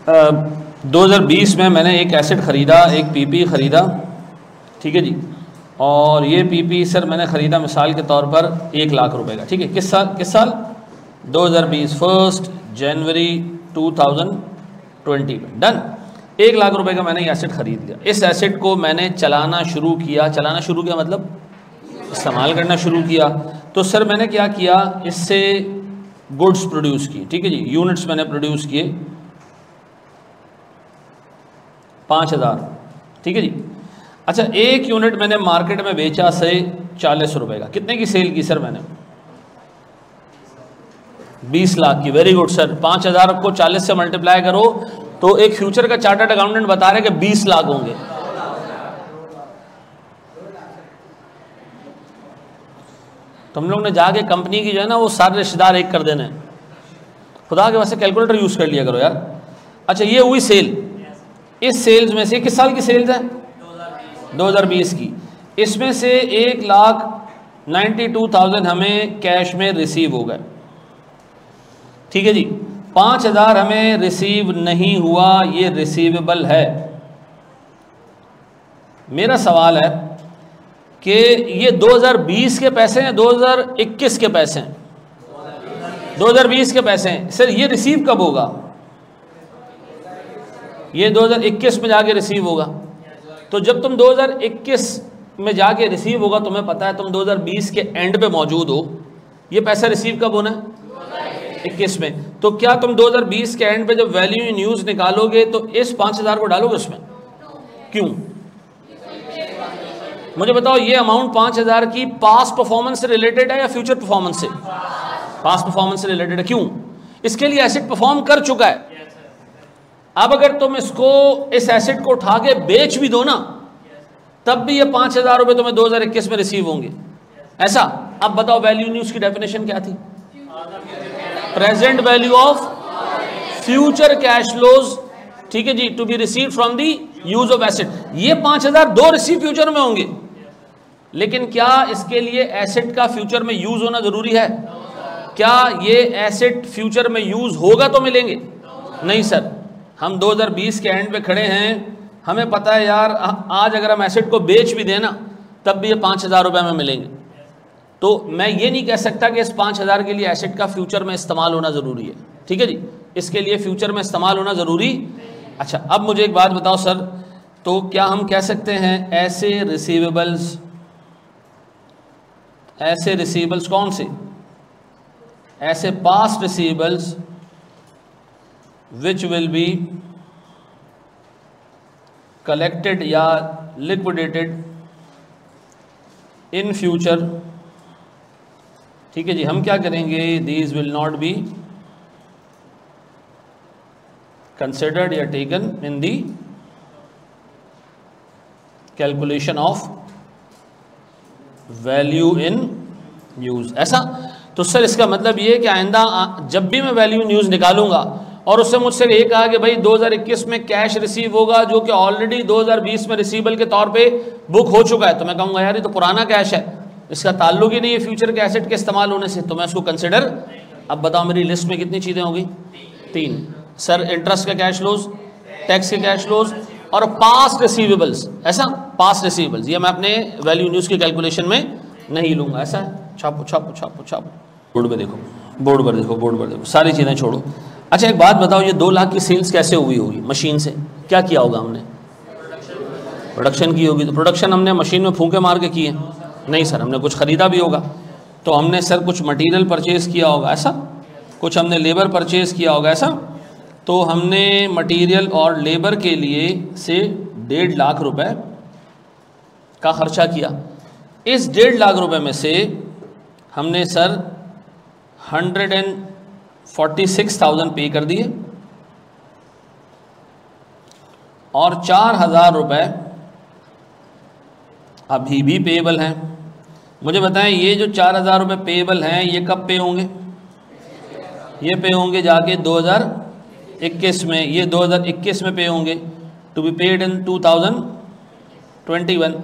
2020 में मैंने एक एसेट ख़रीदा, एक पीपी ख़रीदा, ठीक है जी। और ये पीपी सर मैंने ख़रीदा मिसाल के तौर पर 1 लाख रुपए का, ठीक है। किस साल 2020 1 जनवरी 2020 में डन। 1 लाख रुपए का मैंने ये एसेट ख़रीद लिया। इस एसेट को मैंने चलाना शुरू किया मतलब इस्तेमाल करना शुरू किया। तो सर मैंने क्या किया, इससे गुड्स प्रोड्यूस किए, ठीक है जी। यूनिट्स मैंने प्रोड्यूस किए 5000, ठीक है जी। अच्छा, एक यूनिट मैंने मार्केट में बेचा से 40 रुपए का। कितने की सेल की सर मैंने? 20 लाख की। Very good sir. 5000 को 40 से मल्टीप्लाई करो तो एक फ्यूचर का चार्टर्ड अकाउंटेंट बता रहे कि 20 लाख होंगे। तुम लोग ने जाके कंपनी की जो है ना वो सारे रिश्तेदार एक कर देने, खुदा के वैसे कैलकुलेटर यूज कर लिया करो यार। अच्छा, ये हुई सेल। इस सेल्स में से किस साल की सेल्स है? 2020 की। इसमें से 1,92,000 हमें कैश में रिसीव हो गए, ठीक है जी। 5000 हमें रिसीव नहीं हुआ, ये रिसीवेबल है। मेरा सवाल है कि ये 2020 के पैसे हैं 2021 के पैसे हैं? 2020 के पैसे हैं सर। ये रिसीव कब होगा? ये 2021 में जाके रिसीव होगा। तो जब तुम 2021 में जाके रिसीव होगा, तुम्हें पता है तुम 2020 के एंड पे मौजूद हो, ये पैसा रिसीव कब होना है? 21 में। तो क्या तुम 2020 के एंड पे जब वैल्यू इन यूज निकालोगे तो इस 5000 को डालोगे उसमें? क्यों? मुझे बताओ, ये अमाउंट 5000 की पास्ट परफॉर्मेंस से रिलेटेड है या फ्यूचर परफॉर्मेंस से? पास्ट परफॉर्मेंस से रिलेटेड है। क्यों? इसके लिए एसेट परफॉर्म कर चुका है। अब अगर तुम इस एसेट को उठा के बेच भी दो ना, तब भी ये 5000 रुपए तुम्हें 2021 में रिसीव होंगे, ऐसा। अब बताओ वैल्यू न्यूज की डेफिनेशन क्या थी? Present value of future cash flows, ठीक है जी, to be receive from the use of asset. ये 5000 दो रिसीव फ्यूचर में होंगे, लेकिन क्या इसके लिए एसेट का फ्यूचर में यूज होना जरूरी है? क्या ये एसेट फ्यूचर में यूज होगा तो मिलेंगे? नहीं सर। हम 2020 के एंड पे खड़े हैं, हमें पता है यार आज अगर हम एसेट को बेच भी देना तब भी ये 5000 रुपये में मिलेंगे। तो मैं ये नहीं कह सकता कि इस 5000 के लिए एसेट का फ्यूचर में इस्तेमाल होना ज़रूरी है, ठीक है जी। इसके लिए फ्यूचर में इस्तेमाल होना ज़रूरी। अच्छा, अब मुझे एक बात बताओ सर, तो क्या हम कह सकते हैं ऐसे रिसीवेबल्स कौन से? ऐसे past receivables which will be collected या लिक्विडेटेड इन फ्यूचर, ठीक है जी। हम क्या करेंगे? These will not be considered या taken in the calculation of value in use, ऐसा। तो सर इसका मतलब ये कि आइंदा जब भी मैं वैल्यू इन यूज निकालूंगा और उससे मुझसे ये कहा कि भाई 2021 में कैश रिसीव होगा जो कि ऑलरेडी 2020 में रिसीवेबल के तौर पे बुक हो चुका है, तो मैं कहूँगा यार ये तो पुराना कैश है, इसका ताल्लुक ही नहीं है फ्यूचर के एसेट के इस्तेमाल होने से, तो मैं उसको कंसिडर। अब बताओ मेरी लिस्ट में कितनी चीज़ें होगी? 3 सर। इंटरेस्ट के कैश फ्लोज, टैक्स के कैश फ्लोज और पास्ट रिसीवेबल्स, ऐसा। पास्ट रिसीवेबल्स ये मैं अपने वैल्यू न्यूज़ की कैलकुलेशन में नहीं लूँगा, ऐसा। छापो छापो छापो छापो, बोर्ड पर देखो, बोर्ड पर देखो, बोर्ड पर देखो, सारी चीज़ें छोड़ो। अच्छा, एक बात बताओ, ये 2 लाख की सेल्स कैसे हुई होगी? मशीन से। क्या किया होगा हमने? प्रोडक्शन की होगी। तो प्रोडक्शन हमने मशीन में फूंके मार के की है? नहीं सर, हमने कुछ ख़रीदा भी होगा। तो हमने सर कुछ मटेरियल परचेज़ किया होगा, ऐसा। कुछ हमने लेबर परचेज़ किया होगा, ऐसा। तो हमने मटेरियल और लेबर के लिए से 1.5 लाख रुपए का ख़र्चा किया। इस 1.5 लाख रुपए में से हमने सर 146,000 पे कर दिए और 4,000 रुपये अभी भी पेएबल हैं। मुझे बताएं, ये जो 4,000 रुपये पेएबल हैं ये कब पे होंगे? ये पे होंगे जाके 2021 में। ये 2021 में पे होंगे, टू बी पेड इन 2021।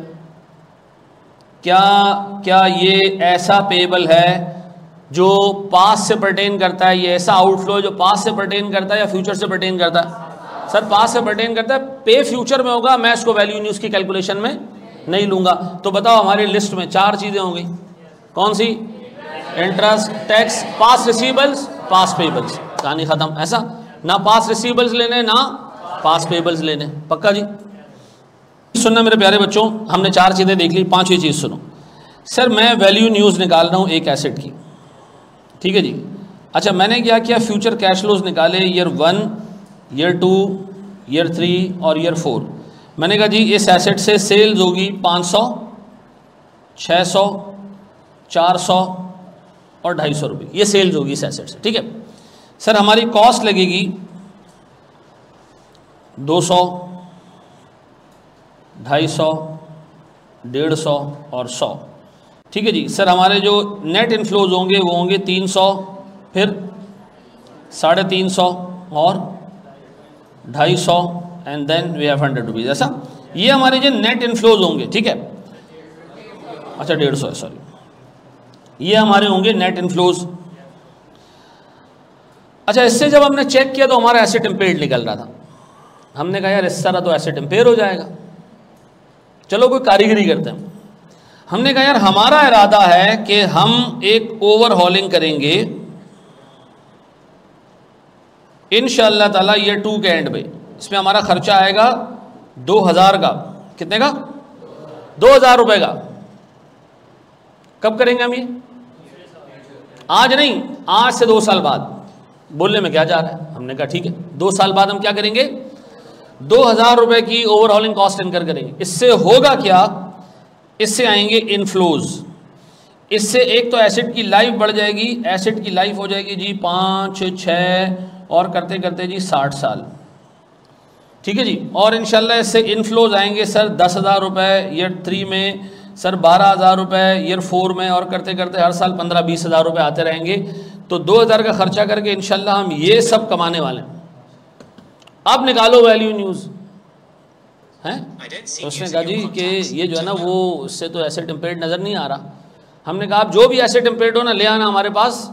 क्या ये ऐसा पेएबल है जो पास्ट से पर्टेन करता है? ये ऐसा आउटफ्लो जो पास्ट से पर्टेन करता है या फ्यूचर से पर्टेन करता है? सर पास से पर्टेन करता है, पे फ्यूचर में होगा, मैं इसको वैल्यू न्यूज़ की कैलकुलेशन में नहीं लूँगा। तो बताओ हमारी लिस्ट में 4 चीज़ें होंगी, कौन सी? इंटरेस्ट, टैक्स, पास रिसीवेबल्स, पास पेबल्स, कहानी ख़त्म। ऐसा ना पास रिसीवेबल्स लेने ना पास पेबल्स लेने, पक्का जी? सुनना मेरे प्यारे बच्चों, हमने 4 चीज़ें देख ली, 5वीं चीज़ सुनो। सर मैं वैल्यू न्यूज़ निकाल रहा हूँ एक एसेट की, ठीक है जी। अच्छा मैंने क्या किया, फ्यूचर कैश फ्लोज निकाले ईयर 1, ईयर 2, ईयर 3 और ईयर 4। मैंने कहा जी इस एसेट से सेल्स होगी 500, 600, 400 और 250 रुपये, ये सेल्स होगी इस एसेट से, ठीक है। सर हमारी कॉस्ट लगेगी 200, 250, 150 और 100, ठीक है जी। सर हमारे जो नेट इनफ्लोज होंगे वो होंगे 300, फिर 350 और 250 and then we have 100 rupees. ऐसा ये हमारे जो नेट इनफ्लोज होंगे, ठीक है। अच्छा 150 है, सॉरी, ये हमारे होंगे नेट इनफ्लोज। अच्छा इससे जब हमने चेक किया तो हमारा एसेट इम्पेयर्ड निकल रहा था। हमने कहा यार इस तरह तो एसेट इम्पेयर हो जाएगा, चलो कोई कारीगरी करते हैं। हमने कहा यार हमारा इरादा है कि हम एक ओवरहॉलिंग करेंगे इंशाअल्लाह ताला ईयर 2 के एंड पे। इसमें हमारा खर्चा आएगा 2000 का, कितने का? 2000 रुपए का। कब करेंगे हम ये? आज नहीं, आज से 2 साल बाद। बोलने में क्या जा रहा है? हमने कहा ठीक है 2 साल बाद हम क्या करेंगे, 2000 रुपए की ओवरहॉलिंग कॉस्ट इनकर करेंगे। इससे होगा क्या, इससे आएंगे इनफ्लोज। इससे एक तो एसेट की लाइफ बढ़ जाएगी, एसेट की लाइफ हो जाएगी जी 5, 6 और करते करते जी 60 साल, ठीक है जी। और इंशाल्लाह इससे इनफ्लोज आएंगे सर 10,000 रुपये ईयर 3 में, सर 12,000 रुपये ईयर 4 में, और करते करते हर साल 15-20 हज़ार रुपये आते रहेंगे। तो 2000 का खर्चा करके इंशाल्लाह हम ये सब कमाने वाले हैं। अब निकालो वैल्यू न्यूज़ हैं। तो उसने कहा जी कि ये जो है ना वो उससे तो एसेट इम्पेयर्ड नज़र नहीं आ रहा। हमने कहा आप जो भी एसेट इम्पेयर्ड हो ना ले आना हमारे पास,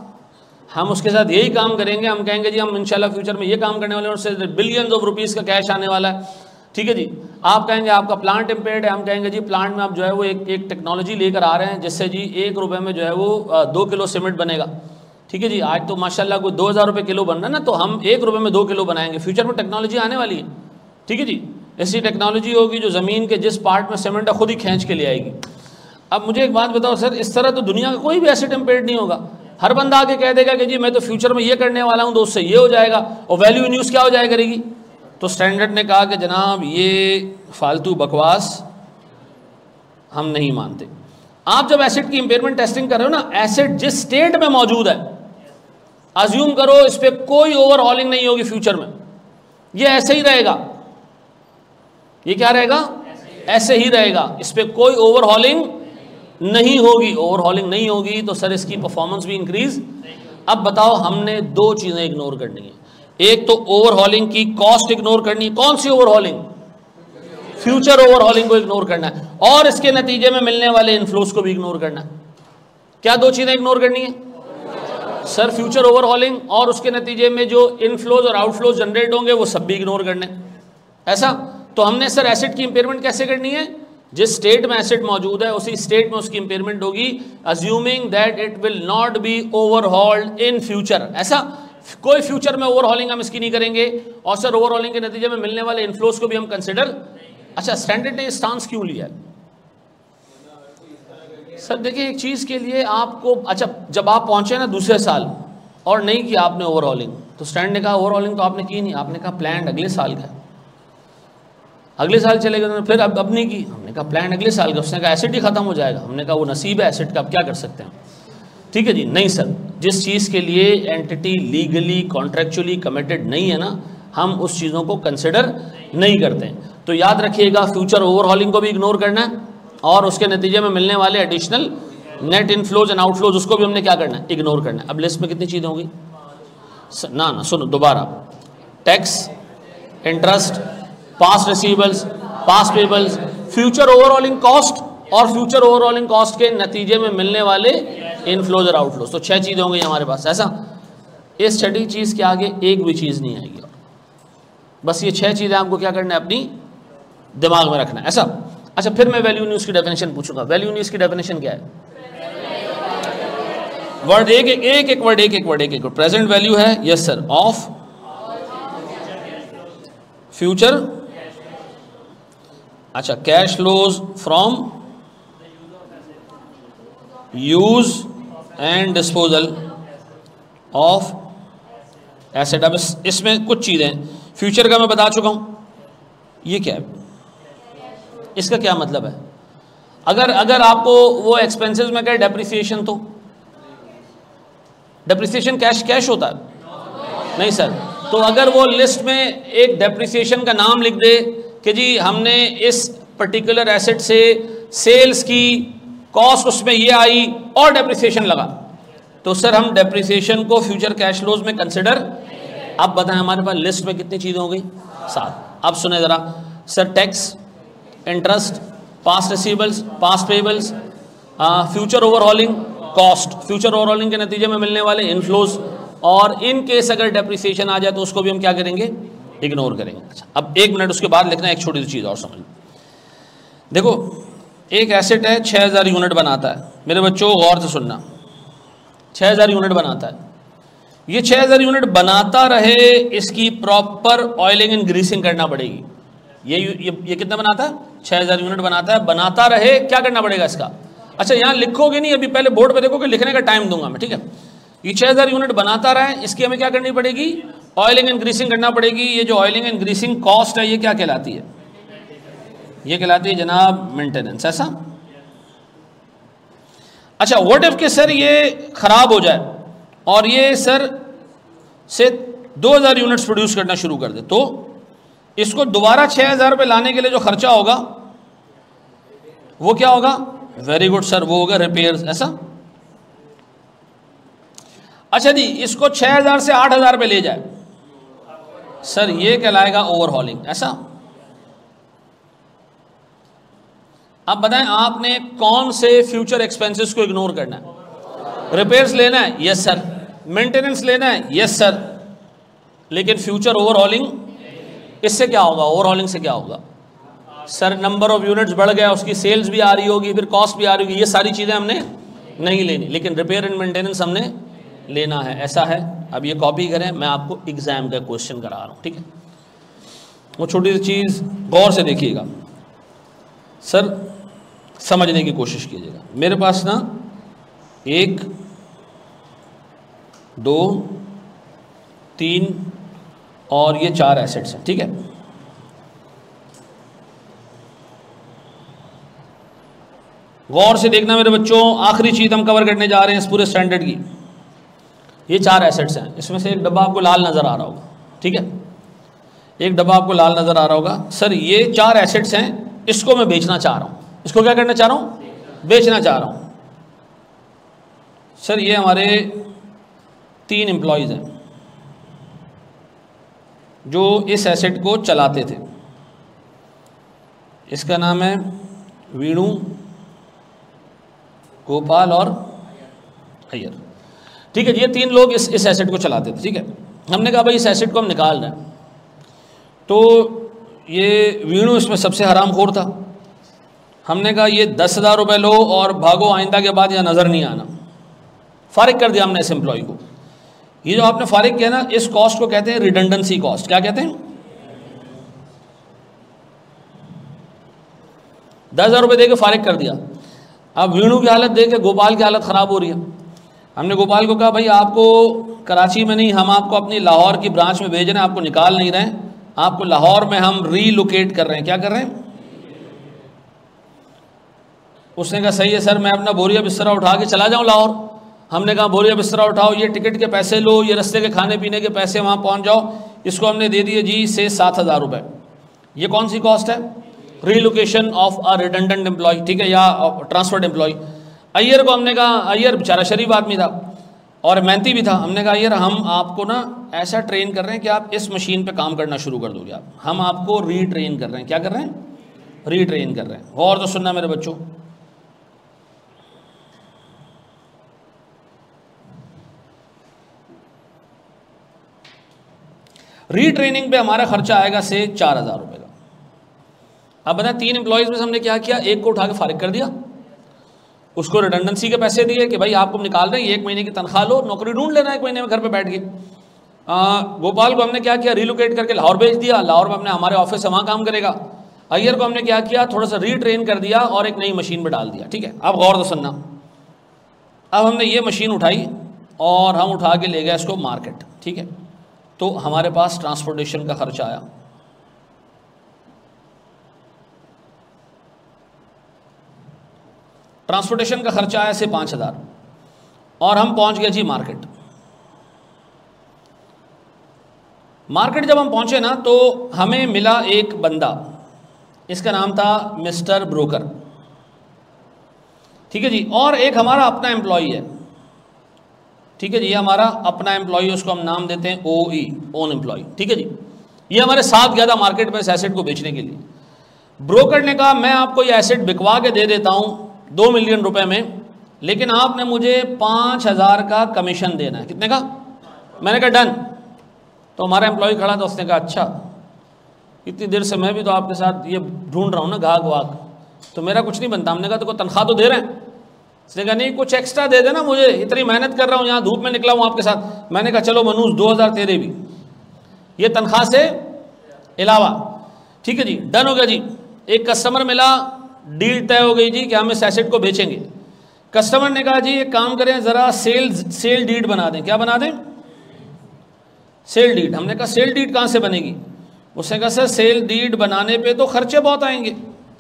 हम उसके साथ यही काम करेंगे। हम कहेंगे जी हम इंशाल्लाह फ्यूचर में ये काम करने वाले हैं, उससे बिलियंस ऑफ रुपीज़ का कैश आने वाला है, ठीक है जी। आप कहेंगे आपका प्लांट इम्पेयर्ड है, हम कहेंगे जी प्लांट में आप जो है वो एक टेक्नोलॉजी लेकर आ रहे हैं जिससे जी 1 रुपये में जो है वो 2 किलो सीमेंट बनेगा, ठीक है जी। आज तो माशाल्लाह कोई 2000 रुपये किलो बन रहा है ना, तो हम 1 रुपये में 2 किलो बनाएंगे। फ्यूचर में टेक्नोलॉजी आने वाली है, ठीक है जी। ऐसी टेक्नोलॉजी होगी जो ज़मीन के जिस पार्ट में सीमेंट है खुद ही खींच के ले आएगी। अब मुझे एक बात बताओ सर, इस तरह तो दुनिया का कोई भी एसेट इम्पेयर्ड नहीं होगा। हर बंदा आके कह देगा कि जी मैं तो फ्यूचर में ये करने वाला हूँ तो उससे ये हो जाएगा, और वैल्यू न्यूज़ क्या हो जाया करेगी। तो स्टैंडर्ड ने कहा कि जनाब ये फालतू बकवास हम नहीं मानते। आप जब एसेट की इम्पेयरमेंट टेस्टिंग कर रहे हो ना, एसेट जिस स्टेट में मौजूद है, अज्यूम करो इस पर कोई ओवरहॉलिंग नहीं होगी फ्यूचर में, ये ऐसे ही रहेगा। ये क्या रहेगा? ऐसे ही रहेगा, इस पर कोई ओवरहॉलिंग नहीं होगी। ओवरहॉलिंग नहीं होगी तो सर इसकी परफॉर्मेंस भी इंक्रीज। अब बताओ हमने 2 चीज़ें इग्नोर करनी है। एक तो ओवरहॉलिंग की कॉस्ट इग्नोर करनी है। कौन सी ओवरहॉलिंग? फ्यूचर ओवरहॉलिंग को इग्नोर करना है, और इसके नतीजे में मिलने वाले इनफ्लोज को भी इग्नोर करना है। क्या 2 चीज़ें इग्नोर करनी है सर? फ्यूचर ओवरहॉलिंग और उसके नतीजे में जो इनफ्लोज और आउटफ्लोज जनरेट होंगे वो सब भी इग्नोर करने। ऐसा तो हमने सर एसेट की इंपेयरमेंट कैसे करनी है? जिस स्टेट में एसेट मौजूद है उसी स्टेट में उसकी इंपेयरमेंट होगी, assuming that it will not B overhauled in future. ऐसा कोई फ्यूचर में ओवरहॉलिंग हम इसकी नहीं करेंगे, और सर ओवरहॉलिंग के नतीजे में मिलने वाले इनफ्लोज को भी हम कंसिडर। अच्छा स्टैंडर्ड ने स्टांस क्यों लिया है सर? देखिए एक चीज़ के लिए आपको, अच्छा जब आप पहुंचे ना दूसरे साल और नहीं किया आपने ओवरहॉलिंग, तो स्टैंड ने कहा ओवरहॉलिंग तो आपने की नहीं, आपने कहा प्लान अगले साल का, अगले साल चले गए, फिर अब नहीं की। हमने कहा प्लान अगले साल का, उसने कहा एसेट ही खत्म हो जाएगा। हमने कहा वो नसीब है एसेट का, अब क्या कर सकते हैं, ठीक है जी। नहीं सर, जिस चीज़ के लिए एंटिटी लीगली कॉन्ट्रेक्चुअली कमिटेड नहीं है ना, हम उस चीज़ों को कंसिडर नहीं करते हैं। तो याद रखिएगा फ्यूचर ओवरहॉलिंग को भी इग्नोर करना है, और उसके नतीजे में मिलने वाले additional net inflows and outflows उसको भी हमने क्या करना है? इग्नोर करना है। अब लिस्ट में कितनी चीज़ें होंगी ना सुनो दोबारा, tax, interest, past receivables, past payables, future overhauling cost, और फ्यूचर ओवरऑलिंग कॉस्ट के नतीजे में मिलने वाले इनफ्लोज और आउटफ्लोज। तो 6 चीज़ें होंगी हमारे पास। ऐसा इस छठी चीज़ के आगे एक भी चीज़ नहीं आएगी। बस ये 6 चीज़ें आपको क्या करना है, अपनी दिमाग में रखना है, ऐसा। अच्छा, फिर मैं वैल्यू न्यूज़ की डेफिनेशन पूछूंगा। वैल्यू न्यूज़ की डेफिनेशन क्या है? वर्ड एक वर्ड। प्रेजेंट वैल्यू है, यस सर, ऑफ फ्यूचर, अच्छा, cash flows from use and disposal of asset. अब इसमें कुछ चीज़ें, फ्यूचर का मैं बता चुका हूं, ये क्या है, इसका क्या मतलब है? अगर आपको वो एक्सपेंसेस में कहे डेप्रिसिएशन, तो डेप्रिसिएशन कैश होता है? नहीं सर। तो अगर वो लिस्ट में एक डेप्रिसिएशन का नाम लिख दे कि जी हमने इस पर्टिकुलर एसेट से सेल्स की कॉस्ट उसमें ये आई और डेप्रिसिएशन लगा, तो सर हम डेप्रिसिएशन को फ्यूचर कैश फ्लोज में कंसिडर। अब बताएं हमारे पास लिस्ट में कितनी चीज़ें हो गई? 7। अब सुने ज़रा sir, tax, interest, past receivables, past payables, future overhauling cost, future overhauling के नतीजे में मिलने वाले इनफ्लोज, और इन केस अगर डेप्रिसिएशन आ जाए तो उसको भी हम क्या करेंगे? इग्नोर करेंगे। अच्छा, अब 1 मिनट उसके बाद लिखना है, एक छोटी सी चीज़ और समझ लो। देखो, एक एसेट है 6000 यूनिट बनाता है, मेरे बच्चों गौर से सुनना, 6000 यूनिट बनाता है। ये 6000 यूनिट बनाता रहे, इसकी प्रॉपर ऑयलिंग एंड ग्रीसिंग करना पड़ेगी। ये कितना बनाता है? 6000 यूनिट बनाता है, बनाता रहे, क्या करना पड़ेगा इसका? अच्छा, यहाँ लिखोगे नहीं, अभी पहले बोर्ड पे देखोगे, लिखने का टाइम दूंगा मैं, ठीक है? ये 6000 यूनिट बनाता रहे, इसकी हमें क्या करनी पड़ेगी? ऑयलिंग एंड ग्रीसिंग करना पड़ेगी। ये जो ऑयलिंग एंड ग्रीसिंग कॉस्ट है, ये क्या कहलाती है? ये कहलाती है जनाब मेंटेनेंस, ऐसा। अच्छा, व्हाट इफ के सर ये खराब हो जाए और ये सर से 2000 यूनिट्स प्रोड्यूस करना शुरू कर दे, तो इसको दोबारा 6000 पे लाने के लिए जो खर्चा होगा वो क्या होगा? वेरी गुड सर, वो होगा रिपेयर्स, ऐसा। अच्छा जी, इसको 6000 से 8000 पे ले जाए, सर ये कहलाएगा ओवरहॉलिंग, ऐसा। अब बताएं आपने कौन से फ्यूचर एक्सपेंसेस को इग्नोर करना है? रिपेयर्स लेना है, यस सर। मेंटेनेंस लेना है, यस सर। लेकिन फ्यूचर ओवरहॉलिंग, इससे क्या होगा? ओवरहॉलिंग से क्या होगा? सर नंबर ऑफ यूनिट्स बढ़ गया, उसकी सेल्स भी आ रही होगी, फिर कॉस्ट भी आ रही होगी, ये सारी चीज़ें हमने नहीं लेनी, लेकिन रिपेयर एंड मेंटेनेंस हमने लेना है, ऐसा है। अब ये कॉपी करें, मैं आपको एग्जाम का क्वेश्चन करा रहा हूँ, ठीक है? वो छोटी सी चीज़ गौर से देखिएगा सर, समझने की कोशिश कीजिएगा। मेरे पास ना 1 2 3 और ये 4 एसेट्स हैं, ठीक है? गौर से देखना मेरे बच्चों, आखिरी चीज़ हम कवर करने जा रहे हैं इस पूरे स्टैंडर्ड की। ये 4 एसेट्स हैं, इसमें से एक डब्बा आपको लाल नज़र आ रहा होगा, ठीक है? एक डब्बा आपको लाल नज़र आ रहा होगा। सर ये 4 एसेट्स हैं, इसको मैं बेचना चाह रहा हूँ। इसको क्या करना चाह रहा हूँ? बेचना चाह रहा हूँ। सर ये हमारे 3 एम्प्लॉयज़ हैं जो इस एसेट को चलाते थे। इसका नाम है वीणु, गोपाल और अय्यर, ठीक है? ये 3 लोग इस एसेट को चलाते थे, ठीक है? हमने कहा भाई इस एसेट को हम निकाल रहे हैं, तो ये वीणु इसमें सबसे हरामखोर था। हमने कहा ये 10,000 रुपये लो और भागो, आइंदा के बाद यहाँ नज़र नहीं आना। फारिग कर दिया हमने इस एम्प्लॉय को। ये जो आपने फारिग किया ना, इस कॉस्ट को कहते हैं रिडंडेंसी कॉस्ट। क्या कहते हैं? 10,000 रुपये दे के फारिग कर दिया। अब वीणु की हालत देख के गोपाल की हालत ख़राब हो रही है। हमने गोपाल को कहा भाई आपको कराची में नहीं, हम आपको अपनी लाहौर की ब्रांच में भेज रहे हैं, आपको निकाल नहीं रहे हैं, आपको लाहौर में हम रीलोकेट कर रहे हैं। क्या कर रहे हैं? उसने कहा सही है सर, मैं अपना बोरिया बिस्तरा उठा के चला जाऊं लाहौर। हमने कहा बोरिया बिस्तरा उठाओ, ये टिकट के पैसे लो, ये रास्ते के खाने पीने के पैसे, वहाँ पहुँच जाओ। इसको हमने दे दिए जी से 7,000 रुपये। ये कौन सी कॉस्ट है? Relocation of a redundant employee, ठीक है, या ट्रांसफर्ड एम्प्लॉय। अय्यर को हमने कहा, अय्यर बेचारा शरीफ आदमी था और मेहनती भी था। हमने कहा अय्यर हम आपको ना ऐसा ट्रेन कर रहे हैं कि आप इस मशीन पे काम करना शुरू कर दोगे। आप, हम आपको रीट्रेन कर रहे हैं। क्या कर रहे हैं? रीट्रेन कर रहे हैं। और तो सुनना मेरे बच्चों, रीट्रेनिंग पे हमारा खर्चा आएगा से 4,000 रुपये का। अब बताएं 3 एम्प्लॉयज़ में हमने क्या किया, एक को उठा के फारिग कर दिया, उसको रिडंडेंसी के पैसे दिए कि भाई आपको निकाल रहे हैं, 1 महीने की तनख्वाह लो, नौकरी ढूंढ लेना 1 महीने में घर पे बैठ के। गोपाल को हमने क्या किया, रिलोकेट करके लाहौर भेज दिया, लाहौर में हमने हमारे ऑफिस से वहाँ काम करेगा। अय्यर को हमने क्या किया, थोड़ा सा रीट्रेन कर दिया और एक नई मशीन में डाल दिया। ठीक है, अब गौर से सुनना, अब हमने ये मशीन उठाई और हम उठा के ले गए इसको मार्केट। ठीक है, तो हमारे पास ट्रांसपोर्टेशन का खर्चा आया, ट्रांसपोर्टेशन का खर्चा आया से 5,000 और हम पहुंच गए जी मार्केट। मार्केट जब हम पहुंचे ना तो हमें मिला एक बंदा, इसका नाम था मिस्टर ब्रोकर। ठीक है जी, और एक हमारा अपना एम्प्लॉई है। ठीक है जी, ये हमारा अपना एम्प्लॉई, उसको हम नाम देते हैं OE, ओन एम्प्लॉई। ठीक है जी, ये हमारे साथ गया था मार्केट में इस एसेट को बेचने के लिए। ब्रोकर ने कहा मैं आपको ये एसेट बिकवा के दे देता हूँ 2 मिलियन रुपए में, लेकिन आपने मुझे 5,000 का कमीशन देना है। कितने का? मैंने कहा डन। तो हमारा एम्प्लॉय खड़ा था, उसने कहा अच्छा, इतनी देर से मैं भी तो आपके साथ ये ढूंढ रहा हूँ ना घाक वाक, तो मेरा कुछ नहीं बनता। हमने कहा तो कोई तनख्वाह तो दे रहे हैं? उसने कहा नहीं, कुछ एक्स्ट्रा दे देना मुझे, इतनी मेहनत कर रहा हूँ, यहाँ धूप में निकला हूँ आपके साथ। मैंने कहा चलो मनूस 2,000 तेरे भी, ये तनख्वाह से अलावा। ठीक है जी, डन हो गया जी। एक कस्टमर मिला, डील तय हो गई जी कि हम इस एसेट को बेचेंगे। कस्टमर ने कहा जी एक काम करें, ज़रा सेल डीड बना दें। क्या बना दें? Sale deed. हमने कहा सेल डीड कहाँ से बनेगी? उसने कहा सर सेल डीड बनाने पे तो खर्चे बहुत आएंगे।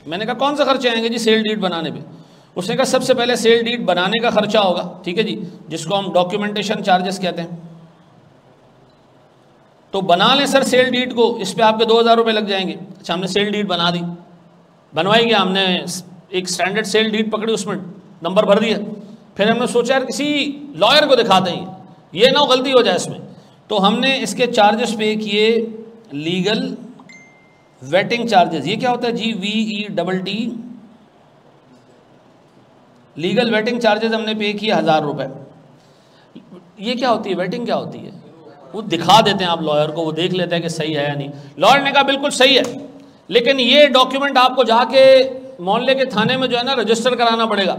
मैंने कहा कौन सा खर्चे आएंगे जी सेल डीड बनाने पे? उसने कहा सबसे पहले सेल डीड बनाने का खर्चा होगा। ठीक है जी, जिसको हम डॉक्यूमेंटेशन चार्जेस कहते हैं। तो बना लें सर सेल डीड को, इस पे आपके 2,000 रुपये लग जाएंगे। अच्छा, हमने सेल डीड बना दी, बनवाई गया, हमने एक स्टैंडर्ड सेल डीड पकड़ी, उसमें नंबर भर दिया। फिर हमने सोचा यार किसी लॉयर को दिखाते हैं, ये ना गलती हो जाए इसमें। तो हमने इसके चार्जेस पे किए, लीगल वेटिंग चार्जेस। ये क्या होता है जी? VETT, लीगल वेटिंग चार्जेस हमने पे किए 1,000 रुपये। ये क्या होती है वेटिंग? क्या होती है? वो दिखा देते हैं आप लॉयर को, वो देख लेते हैं कि सही है या नहीं। लॉयर ने कहा बिल्कुल सही है, लेकिन ये डॉक्यूमेंट आपको जाके मोहल्ले के थाने में जो है ना रजिस्टर कराना पड़ेगा,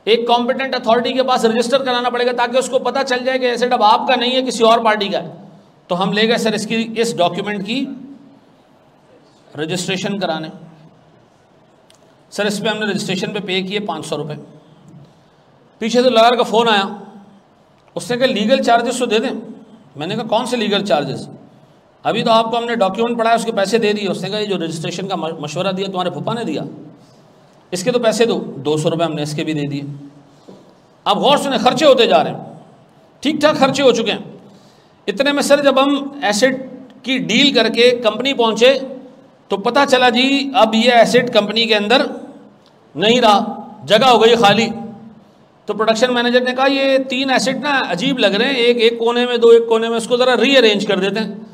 एक कॉम्पिटेंट अथॉरिटी के पास रजिस्टर कराना पड़ेगा, ताकि उसको पता चल जाए कि एसेट अब आपका नहीं है, किसी और पार्टी का है। तो हम ले गए सर इसकी, इस डॉक्यूमेंट की रजिस्ट्रेशन कराने। सर इस पर हमने रजिस्ट्रेशन पे किए 500 रुपये। पीछे से लॉयर का फ़ोन आया, उसने कहा लीगल चार्जेस तो दे दें। मैंने कहा कौन से लीगल चार्जेस? अभी तो आपको हमने डॉक्यूमेंट पढ़ाया, उसके पैसे दे दिए। उसने कहा ये जो रजिस्ट्रेशन का मशवरा दिया तुम्हारे फूफा ने दिया, इसके तो पैसे दो। 200 रुपये हमने इसके भी दे दिए। अब गौर सुने, खर्चे होते जा रहे हैं, ठीक ठाक खर्चे हो चुके हैं। इतने में सर जब हम एसेट की डील करके कंपनी पहुंचे तो पता चला जी अब ये एसेट कंपनी के अंदर नहीं रहा, जगह हो गई खाली। तो प्रोडक्शन मैनेजर ने कहा ये 3 एसेट ना अजीब लग रहे हैं, एक कोने में, 2 एक कोने में, इसको ज़रा रीअरेंज कर देते हैं।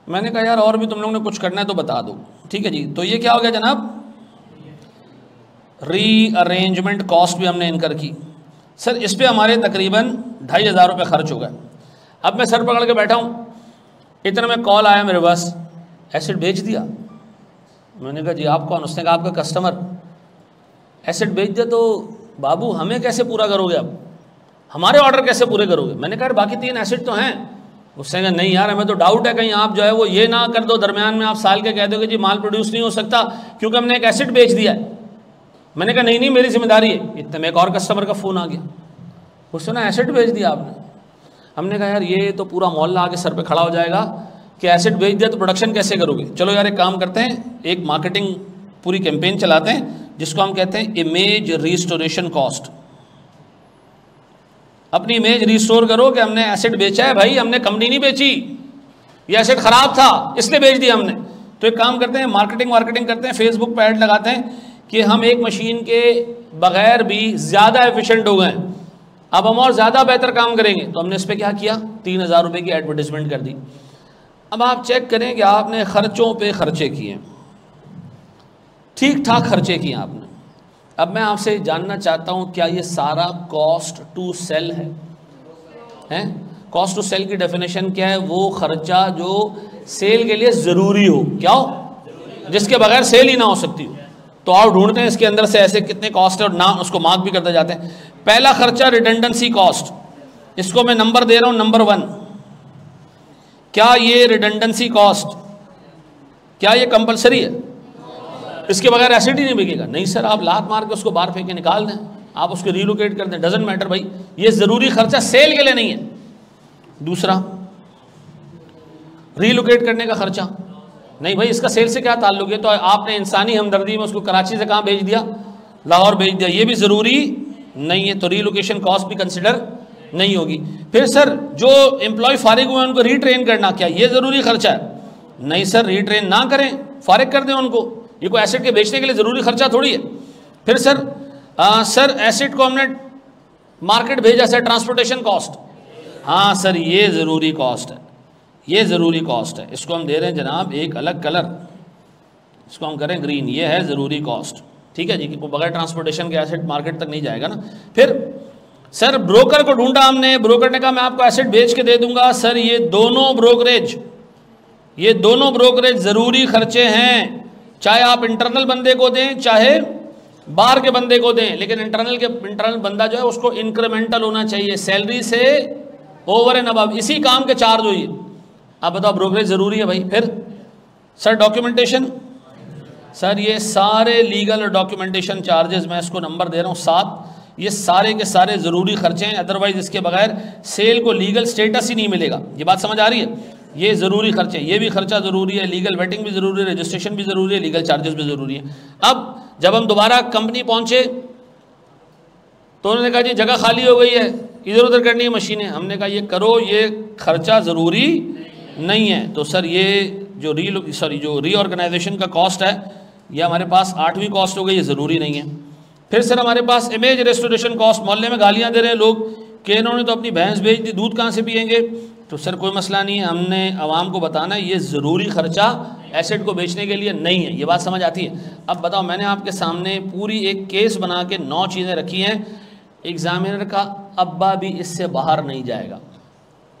मैंने कहा यार और भी तुम लोगों ने कुछ करना है तो बता दो। ठीक है जी, तो ये क्या हो गया जनाब? रीअरेंजमेंट कॉस्ट भी हमने इनकर की। सर इस पर हमारे तकरीबन 2,500 रुपये खर्च हो गए। अब मैं सर पकड़ के बैठा हूँ, इतने में कॉल आया मेरे पास, एसेट बेच दिया। मैंने कहा जी आप कौन? उसने कहा आपका कस्टमर। एसेट बेच दिया तो बाबू हमें कैसे पूरा करोगे? अब हमारे ऑर्डर कैसे पूरे करोगे? मैंने कहा बाकी 3 एसेट तो हैं। उसने कहा नहीं यार हमें तो डाउट है कहीं आप जो है वो ये ना कर दो दरमियान में आप साल के कह दो कि जी माल प्रोड्यूस नहीं हो सकता क्योंकि हमने एक एसेट बेच दिया है। मैंने कहा नहीं मेरी जिम्मेदारी है। इतने में एक और कस्टमर का फ़ोन आ गया, उसने ना एसेट बेच दिया आपने। हमने कहा यार ये तो पूरा मोहल्ला आगे सर पे खड़ा हो जाएगा कि एसेट बेच दिया तो प्रोडक्शन कैसे करोगे। चलो यार एक काम करते हैं, एक मार्केटिंग पूरी कैंपेन चलाते हैं जिसको हम कहते हैं इमेज रिस्टोरेशन कॉस्ट। अपनी इमेज रिस्टोर करो कि हमने एसेट बेचा है भाई, हमने कंपनी नहीं बेची, ये एसेट ख़राब था इसलिए बेच दिया हमने। तो एक काम करते हैं, मार्केटिंग करते हैं, फेसबुक पे ऐड लगाते हैं कि हम एक मशीन के बगैर भी ज़्यादा एफिशिएंट हो गए, अब हम और ज़्यादा बेहतर काम करेंगे। तो हमने इस पर क्या किया, 3,000 रुपये की एडवर्टीजमेंट कर दी। अब आप चेक करें कि आपने खर्चों पे खर्चे किए, ठीक ठाक खर्चे किए आपने। अब मैं आपसे जानना चाहता हूँ क्या ये सारा कॉस्ट टू सेल है? कॉस्ट टू सेल की डेफिनेशन क्या है? वो खर्चा जो सेल के लिए ज़रूरी हो, क्या हो, जिसके बगैर सेल ही ना हो सकती हो। तो आप ढूंढते हैं इसके अंदर से ऐसे कितने कॉस्ट है और ना उसको मार्क भी करते जाते हैं। पहला खर्चा रिडंडेंसी कॉस्ट, इसको मैं नंबर दे रहा हूं नंबर 1। क्या ये रिडंडेंसी कॉस्ट, क्या ये कंपलसरी है? इसके बगैर एसेट ही नहीं बिकेगा। नहीं सर, आप लात मार के उसको बाहर फेंक के निकाल दें, आप उसको रिलोकेट कर दें, डजंट मैटर भाई, ये ज़रूरी खर्चा सेल के लिए नहीं है। दूसरा, रिलोकेट करने का खर्चा, नहीं भाई इसका सेल से क्या ताल्लुक है, तो आपने इंसानी हमदर्दी में उसको कराची से कहाँ भेज दिया, लाहौर भेज दिया, ये भी ज़रूरी नहीं है, तो रिलोकेशन कॉस्ट भी कंसिडर नहीं होगी। फिर सर जो एम्प्लॉय फारिग हुए उनको रीट्रेन करना, क्या ये ज़रूरी खर्चा है? नहीं सर, रीट्रेन ना करें, फारिग कर दें उनको, ये कोई एसेट के बेचने के लिए ज़रूरी खर्चा थोड़ी है। फिर सर एसेट को हमने मार्केट भेजा सर, ट्रांसपोर्टेशन कॉस्ट, हाँ सर ये ज़रूरी कॉस्ट है, ये ज़रूरी कॉस्ट है, इसको हम दे रहे हैं जनाब एक अलग कलर, इसको हम करें ग्रीन, ये है ज़रूरी कॉस्ट, ठीक है जी, कि बगैर ट्रांसपोर्टेशन के एसेट मार्केट तक नहीं जाएगा ना। फिर सर ब्रोकर को ढूंढा हमने, ब्रोकर ने कहा मैं आपको एसेट बेच के दे दूंगा। सर ये दोनों ब्रोकरेज ज़रूरी खर्चे हैं, चाहे आप इंटरनल बंदे को दें चाहे बाहर के बंदे को दें, लेकिन इंटरनल बंदा जो है उसको इंक्रीमेंटल होना चाहिए, सैलरी से ओवर एंड अबव, इसी काम के चार्ज हुई। आप बताओ ब्रोकरेज ज़रूरी है भाई। फिर सर डॉक्यूमेंटेशन, सर ये सारे लीगल और डॉक्यूमेंटेशन चार्जेस मैं इसको नंबर दे रहा हूँ 7, ये सारे के सारे ज़रूरी खर्चे हैं, अदरवाइज़ इसके बगैर सेल को लीगल स्टेटस ही नहीं मिलेगा। ये बात समझ आ रही है? ये ज़रूरी खर्चे, ये भी खर्चा ज़रूरी है, लीगल वेटिंग भी ज़रूरी है, रजिस्ट्रेशन भी ज़रूरी है, लीगल चार्जेस भी ज़रूरी है। अब जब हम दोबारा कंपनी पहुँचे तो उन्होंने कहा जी जगह खाली हो गई है, इधर उधर करनी है मशीनें। हमने कहा ये करो, ये खर्चा ज़रूरी नहीं है। तो सर ये जो रीऑर्गेनाइजेशन का कॉस्ट है, ये हमारे पास 8वीं कॉस्ट हो गई, ये ज़रूरी नहीं है। फिर सर हमारे पास इमेज रेस्टोरेशन कॉस्ट, मोहल्ले में गालियाँ दे रहे हैं लोग कि इन्होंने तो अपनी भैंस बेच दी, दूध कहाँ से पियेंगे। तो सर कोई मसला नहीं है, हमने आवाम को बताना है ये ज़रूरी खर्चा एसेट को बेचने के लिए नहीं है। ये बात समझ आती है? अब बताओ, मैंने आपके सामने पूरी एक केस बना के 9 चीज़ें रखी हैं, एग्जामिनर का अब्बा भी इससे बाहर नहीं जाएगा,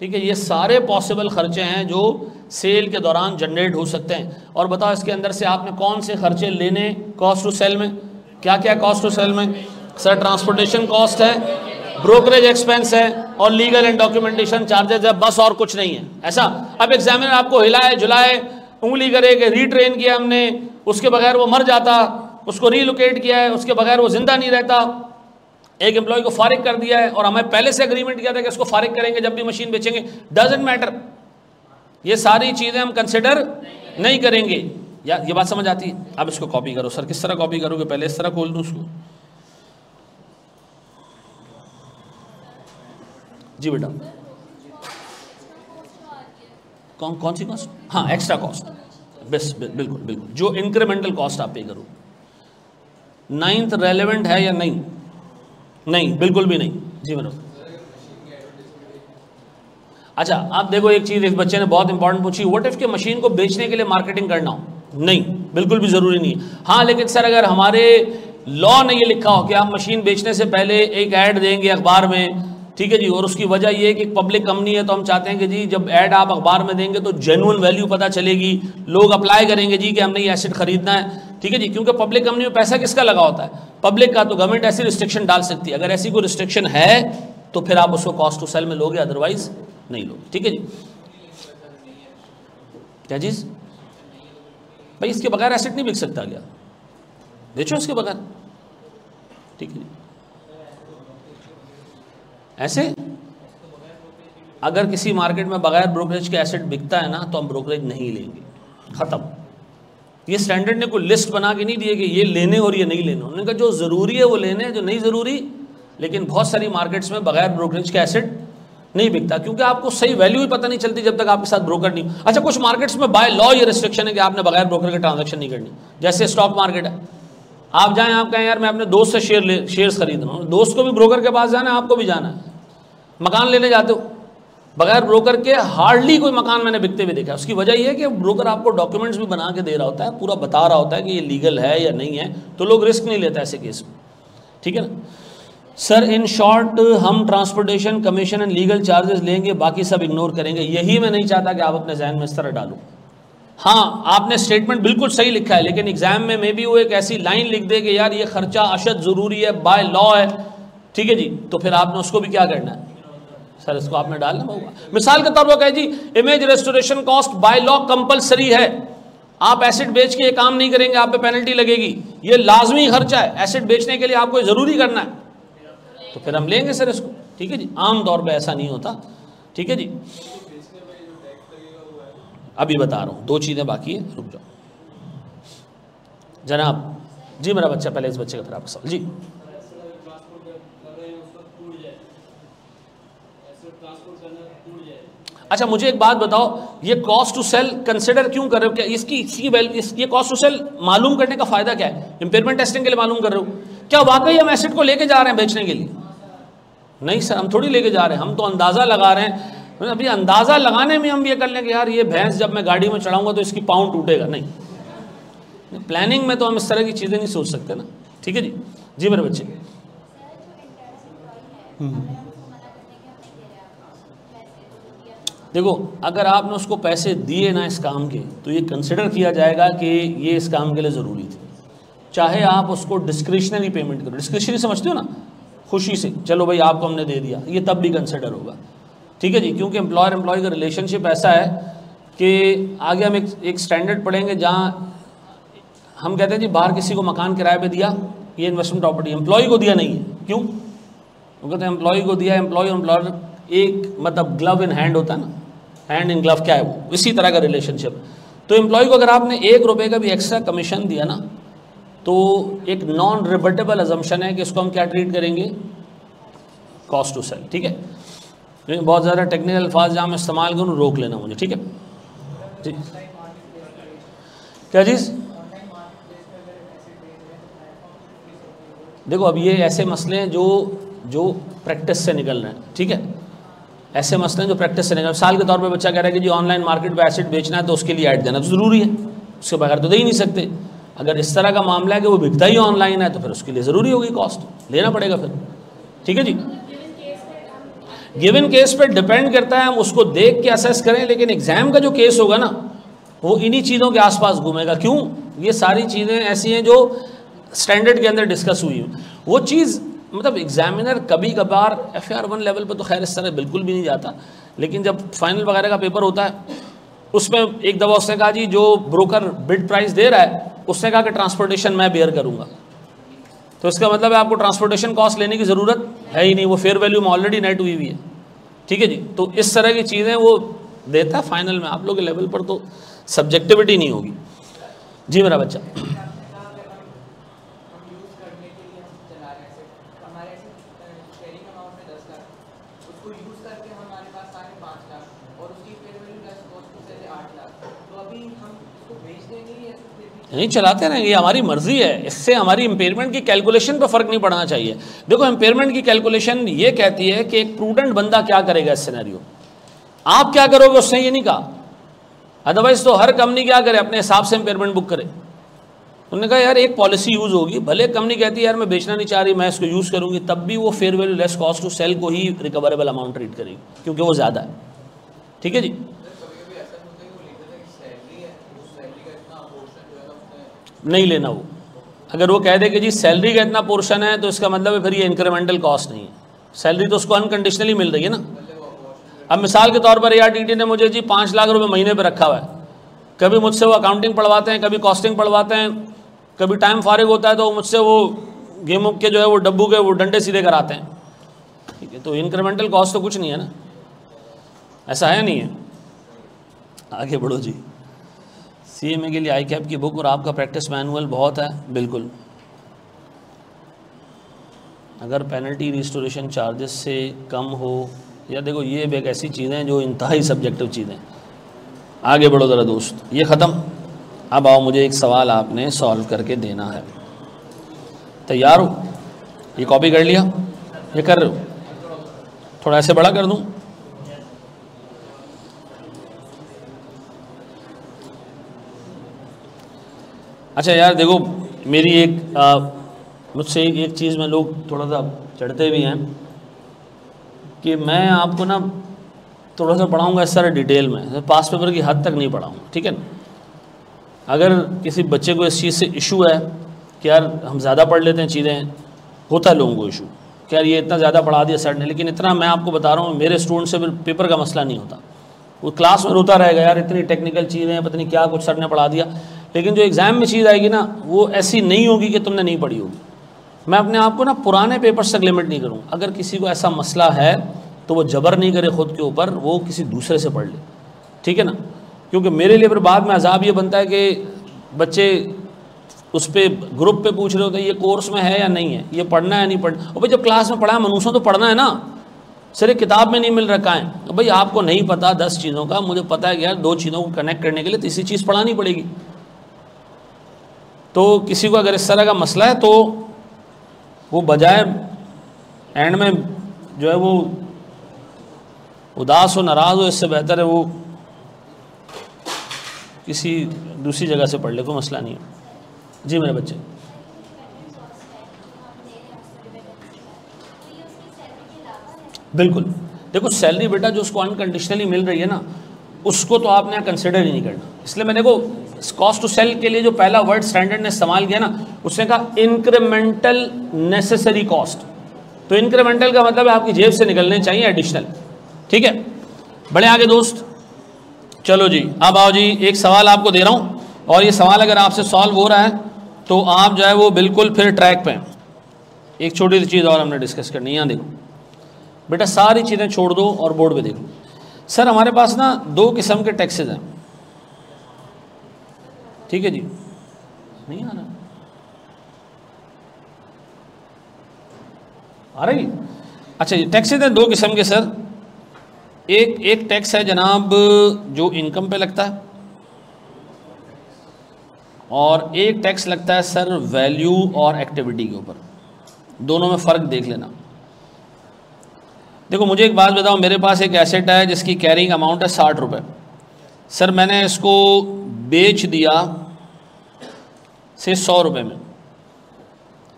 ठीक है। ये सारे पॉसिबल खर्चे हैं जो सेल के दौरान जनरेट हो सकते हैं। और बताओ इसके अंदर से आपने कौन से खर्चे लेने कॉस्ट टू सेल में, क्या क्या कॉस्ट टू सेल में? सर ट्रांसपोर्टेशन कॉस्ट है, ब्रोकरेज एक्सपेंस है और लीगल एंड डॉक्यूमेंटेशन चार्जेस है, बस और कुछ नहीं है। ऐसा अब एग्जामिनर आपको हिलाए झुलाए उंगली करे कि रीट्रेन किया हमने, उसके बगैर वो मर जाता, उसको रीलोकेट किया है, उसके बगैर वो जिंदा नहीं रहता, एक एम्प्लॉय को फारिग कर दिया है और हमें पहले से एग्रीमेंट किया था कि इसको फारिग करेंगे जब भी मशीन बेचेंगे, डजंट मैटर, ये सारी चीज़ें हम कंसिडर नहीं करेंगे। या ये बात समझ आती है? अब इसको कॉपी करो। सर किस तरह कॉपी करोगे? पहले इस तरह खोल दूँ उसको। जी बेटा, कौन सी कॉस्ट? हाँ एक्स्ट्रा कॉस्ट, बस बिल्कुल बिल्कुल, जो इंक्रीमेंटल कॉस्ट आप पे करो। 9th रेलेवेंट है या नहीं? नहीं, बिल्कुल भी नहीं। जी मैडम। अच्छा आप देखो एक चीज़, इस बच्चे ने बहुत इंपॉर्टेंट पूछी, व्हाट इफ के मशीन को बेचने के लिए मार्केटिंग करना हो? नहीं, बिल्कुल भी ज़रूरी नहीं है। हाँ लेकिन सर अगर हमारे लॉ ने ये लिखा हो कि आप मशीन बेचने से पहले एक ऐड देंगे अखबार में, ठीक है जी, और उसकी वजह ये है कि पब्लिक कंपनी है तो हम चाहते हैं कि जी जब ऐड आप अखबार में देंगे तो जेन्युइन वैल्यू पता चलेगी, लोग अप्लाई करेंगे जी कि हमने ये एसेट खरीदना है, ठीक है जी, क्योंकि पब्लिक कंपनी में पैसा किसका लगा होता है? पब्लिक का। तो गवर्नमेंट ऐसी रिस्ट्रिक्शन डाल सकती है, अगर ऐसी कोई रिस्ट्रिक्शन है तो फिर आप उसको कॉस्ट टू सेल में लोगे, अदरवाइज नहीं लोगे, ठीक है जी। क्या चीज़ भाई? इसके बगैर एसेट नहीं बिक सकता क्या? बेचो इसके बगैर, ठीक है जी। ऐसे अगर किसी मार्केट में बगैर ब्रोकरेज के एसेट बिकता है ना तो हम ब्रोकरेज नहीं लेंगे, ख़त्म। ये स्टैंडर्ड ने कोई लिस्ट बना के नहीं दिए कि ये लेने और ये नहीं लेने, उन्होंने कहा जो ज़रूरी है वो लेने, जो नहीं ज़रूरी। लेकिन बहुत सारी मार्केट्स में बगैर ब्रोकरेज के एसेट नहीं बिकता, क्योंकि आपको सही वैल्यू ही पता नहीं चलती जब तक आपके साथ ब्रोकर नहीं। अच्छा कुछ मार्केट्स में बाय लॉ ये रिस्ट्रिक्शन है कि आपने बगैर ब्रोकर के ट्रांजैक्शन नहीं करनी, जैसे स्टॉक मार्केट है। आप जाएं, आप कहें यार मैं अपने दोस्त से शेयर्स खरीद रहा हूँ, दोस्त को भी ब्रोकर के पास जाना है, आपको भी जाना है। मकान लेने जाते हो बगैर ब्रोकर के, हार्डली कोई मकान मैंने बिकते हुए देखा। उसकी वजह यह है कि ब्रोकर आपको डॉक्यूमेंट्स भी बना के दे रहा होता है, पूरा बता रहा होता है कि ये लीगल है या नहीं है, तो लोग रिस्क नहीं लेता ऐसे केस में, ठीक है ना। सर इन शॉर्ट हम transportation commission and legal charges लेंगे, बाकी सब इग्नोर करेंगे। यही मैं नहीं चाहता कि आप अपने जहन में इस तरह डालो। हाँ, आपने स्टेटमेंट बिल्कुल सही लिखा है, लेकिन एग्जाम में मे भी वो एक ऐसी लाइन लिख दे कि यार ये खर्चा अशद ज़रूरी है, बाय लॉ है, ठीक है जी, तो फिर आपने उसको भी क्या करना है सर, इसको आपने डालना होगा। मिसाल के तौर पर कहे जी image restoration cost by law compulsory है, आप एसिड बेच के ये काम नहीं करेंगे आप पे पेनल्टी लगेगी, ये लाजमी खर्चा है, एसिड बेचने के लिए आपको ज़रूरी करना है, तो फिर हम लेंगे सर इसको, ठीक है जी। आम तौर पे ऐसा नहीं होता, ठीक है जी। अभी बता रहा हूँ, 2 चीज़ें बाकी है, रुक जाओ जनाब जी। मेरा बच्चा, पहले इस बच्चे का फिर आपका सवाल जी। अच्छा मुझे एक बात बताओ, ये कॉस्ट टू सेल कंसिडर क्यों कर रहे हो? क्या ये कॉस्ट टू सेल मालूम करने का फायदा क्या है? इम्पेयरमेंट टेस्टिंग के लिए मालूम कर रहे हो? क्या वाकई हम एसेट को लेके जा रहे हैं बेचने के लिए? नहीं सर, हम थोड़ी लेके जा रहे हैं, हम तो अंदाज़ा लगा रहे हैं। अभी अंदाज़ा लगाने में हम ये कर लेंगे यार ये भैंस जब मैं गाड़ी में चढ़ाऊंगा तो इसकी पाँव टूटेगा, नहीं, प्लानिंग में तो हम इस तरह की चीज़ें नहीं सोच सकते ना, ठीक है जी। जी मेरे बच्चे, देखो अगर आपने उसको पैसे दिए ना इस काम के, तो ये कंसिडर किया जाएगा कि ये इस काम के लिए ज़रूरी थी, चाहे आप उसको डिस्क्रिशनरी पेमेंट करो। डिस्क्रिशनरी समझते हो ना, खुशी से चलो भाई आपको हमने दे दिया, ये तब भी कंसिडर होगा, ठीक है जी। क्योंकि एम्प्लॉयर एम्प्लॉय का रिलेशनशिप ऐसा है कि आगे हम एक स्टैंडर्ड पढ़ेंगे जहाँ हम कहते हैं जी बाहर किसी को मकान किराए पे दिया, ये इन्वेस्टमेंट प्रॉपर्टी, एम्प्लॉय को दिया नहीं है, क्यों? क्योंकि तो एम्प्लॉय को दिया, एम्प्लॉय और एम्प्लॉयर एक मतलब ग्लव इन हैंड होता है ना, हैंड इन ग्लव क्या है वो, इसी तरह का रिलेशनशिप। तो एम्प्लॉय को अगर आपने 1 रुपये का भी एक्स्ट्रा कमीशन दिया ना, तो एक नॉन रिबटेबल अजम्पशन है कि इसको हम क्या ट्रीट करेंगे, कॉस्ट टू सेल, ठीक है। लेकिन बहुत ज़्यादा टेक्निकल अल्फाज जहाँ मैं इस्तेमाल करूँ रोक लेना मुझे, ठीक है जी। क्या चीज़? देखो अब ये ऐसे मसले हैं जो प्रैक्टिस से निकल रहे हैं, ठीक है, ऐसे मसले हैं जो प्रैक्टिस से निकल। मिसाल के तौर पे बच्चा कह रहा है कि जी ऑनलाइन मार्केट पे एसेट बेचना है तो उसके लिए ऐड देना तो ज़रूरी है, उसके बगैर तो दे ही नहीं सकते। अगर इस तरह का मामला है कि वो बिकता ही ऑनलाइन है तो फिर उसके लिए ज़रूरी होगी, कॉस्ट लेना पड़ेगा फिर, ठीक है जी। गिवन केस पे डिपेंड करता है, हम उसको देख के असेस करें, लेकिन एग्जाम का जो केस होगा ना वो इन्हीं चीज़ों के आसपास घूमेगा। क्यों? ये सारी चीज़ें ऐसी हैं जो स्टैंडर्ड के अंदर डिस्कस हुई है। वो चीज़ मतलब एग्जामिनर कभी कभार FR1 लेवल पर तो खैर इस तरह बिल्कुल भी नहीं जाता, लेकिन जब फाइनल वगैरह का पेपर होता है उसमें एक दफ़ा उसने कहा जी जो ब्रोकर बिड प्राइस दे रहा है उसने कहा कि ट्रांसपोर्टेशन मैं बेयर करूँगा, तो इसका मतलब है आपको ट्रांसपोर्टेशन कॉस्ट लेने की ज़रूरत है ही नहीं, वो फेयर वैल्यू में ऑलरेडी नेट हुई हुई है, ठीक है जी। तो इस तरह की चीज़ें वो देता है फाइनल में, आप लोग के लेवल पर तो सब्जेक्टिविटी नहीं होगी। जी मेरा बच्चा, नहीं चलाते रहेंगे, ये हमारी मर्जी है, इससे हमारी इम्पेयरमेंट की कैलकुलेशन पर फ़र्क नहीं पड़ना चाहिए। देखो इम्पेयरमेंट की कैलकुलेशन ये कहती है कि एक प्रूडेंट बंदा क्या करेगा इस सिनेरियो, आप क्या करोगे उसने ये नहीं कहा। अदरवाइज तो हर कंपनी क्या करे, अपने हिसाब से इम्पेयरमेंट बुक करे। उन्होंने कहा यार एक पॉलिसी यूज़ होगी, भले कंपनी कहती है यार मैं बेचना नहीं चाह रही, मैं इसको यूज़ करूँगी, तब भी वो fair value less cost to sell को ही रिकवरेबल अमाउंट ट्रीट करेगी क्योंकि वो ज़्यादा है, ठीक है जी। नहीं लेना वो, अगर वो कह दे कि जी सैलरी का इतना पोर्शन है तो इसका मतलब है फिर ये इंक्रीमेंटल कॉस्ट नहीं है, सैलरी तो उसको अनकंडीशनली मिल रही है ना। अब मिसाल के तौर पर ARTT ने मुझे जी 5 लाख रुपए महीने पे रखा हुआ है, कभी मुझसे वो अकाउंटिंग पढ़वाते हैं, कभी कॉस्टिंग पढ़वाते हैं, कभी टाइम फारिग होता है तो मुझसे वो गेम के जो है वो डब्बू के वो डंडे सीधे कराते हैं, ठीक है। तो इंक्रीमेंटल कॉस्ट तो कुछ नहीं है ना, ऐसा है नहीं है। आगे बढ़ो जी। CMA के लिए ICAP की बुक और आपका प्रैक्टिस मैनुअल बहुत है, बिल्कुल। अगर पेनल्टी रिस्टोरेशन चार्जेस से कम हो, या देखो ये एक ऐसी चीज़ें जो इंतहाई सब्जेक्टिव चीज़ें। आगे बढ़ो ज़रा दोस्त, ये ख़त्म। अब आओ मुझे एक सवाल आपने सॉल्व करके देना है, तैयार हो? ये कॉपी कर लिया, ये कर रहे हो? थोड़ा ऐसे बड़ा कर दूँ? अच्छा यार देखो मेरी मुझसे एक चीज़ में लोग थोड़ा सा चढ़ते भी हैं कि मैं आपको ना थोड़ा सा पढ़ाऊँगा इस तरह डिटेल में, पास पेपर की हद तक नहीं पढ़ाऊँगा, ठीक है ना। अगर किसी बच्चे को इस चीज़ से इशू है कि यार हम ज़्यादा पढ़ लेते हैं चीज़ें, होता है लोगों को इशू कि यार ये इतना ज़्यादा पढ़ा दिया सर ने, लेकिन इतना मैं आपको बता रहा हूँ मेरे स्टूडेंट से पेपर का मसला नहीं होता। वो क्लास में रोता रहेगा यार इतनी टेक्निकल चीज़ें पता नहीं क्या कुछ सर ने पढ़ा दिया, लेकिन जो एग्ज़ाम में चीज़ आएगी ना वो ऐसी नहीं होगी कि तुमने नहीं पढ़ी होगी। मैं अपने आप को ना पुराने पेपर्स तक लिमिट नहीं करूँ। अगर किसी को ऐसा मसला है तो वो जबर नहीं करे ख़ुद के ऊपर, वो किसी दूसरे से पढ़ ले, ठीक है ना। क्योंकि मेरे लिए फिर बाद में अजाब ये बनता है कि बच्चे उस पर ग्रुप पे पूछ रहे होते हैं ये कोर्स में है या नहीं है, ये पढ़ना है नहीं पढ़ना। और भाई जब क्लास में पढ़ा है मनूसों तो पढ़ना है ना, सिर्फ किताब में नहीं मिल रखा है। तो भाई आपको नहीं पता 10 चीज़ों का, मुझे पता है कि यार 2 चीज़ों को कनेक्ट करने के लिए तीसरी चीज़ पढ़ानी पड़ेगी। तो किसी को अगर इस तरह का मसला है तो वो बजाय एंड में जो है वो उदास हो नाराज़ हो, इससे बेहतर है वो किसी दूसरी जगह से पढ़ ले, कोई मसला नहीं है। जी मेरे बच्चे, बिल्कुल देखो सैलरी बेटा जो उसको अनकंडीशनली मिल रही है ना उसको तो आपने कंसिडर ही नहीं करना। इसलिए मैंने को कॉस्ट टू सेल के लिए जो पहला वर्ड स्टैंडर्ड ने इस्तेमाल किया ना उसने कहा इंक्रीमेंटल नेसेसरी कॉस्ट। तो इंक्रीमेंटल का मतलब है आपकी जेब से निकलने चाहिए एडिशनल, ठीक है। बड़े आगे दोस्त, चलो जी अब आओ जी, एक सवाल आपको दे रहा हूँ और ये सवाल अगर आपसे सॉल्व हो रहा है तो आप जो है वो बिल्कुल फिर ट्रैक पे हैं। एक छोटी सी चीज़ और हमने डिस्कस करनी है। यहाँ देखो बेटा सारी चीज़ें छोड़ दो और बोर्ड पे देखो। सर हमारे पास ना 2 किस्म के टैक्सेस हैं, ठीक है जी, नहीं आ रही। अच्छा ये टैक्सेस हैं 2 किस्म के सर। एक टैक्स है जनाब जो इनकम पे लगता है और एक टैक्स लगता है सर वैल्यू और एक्टिविटी के ऊपर। दोनों में फ़र्क देख लेना। देखो मुझे एक बात बताओ, मेरे पास एक एसेट है जिसकी कैरिंग अमाउंट है 60 रुपये। सर मैंने इसको बेच दिया से 100 रुपये में।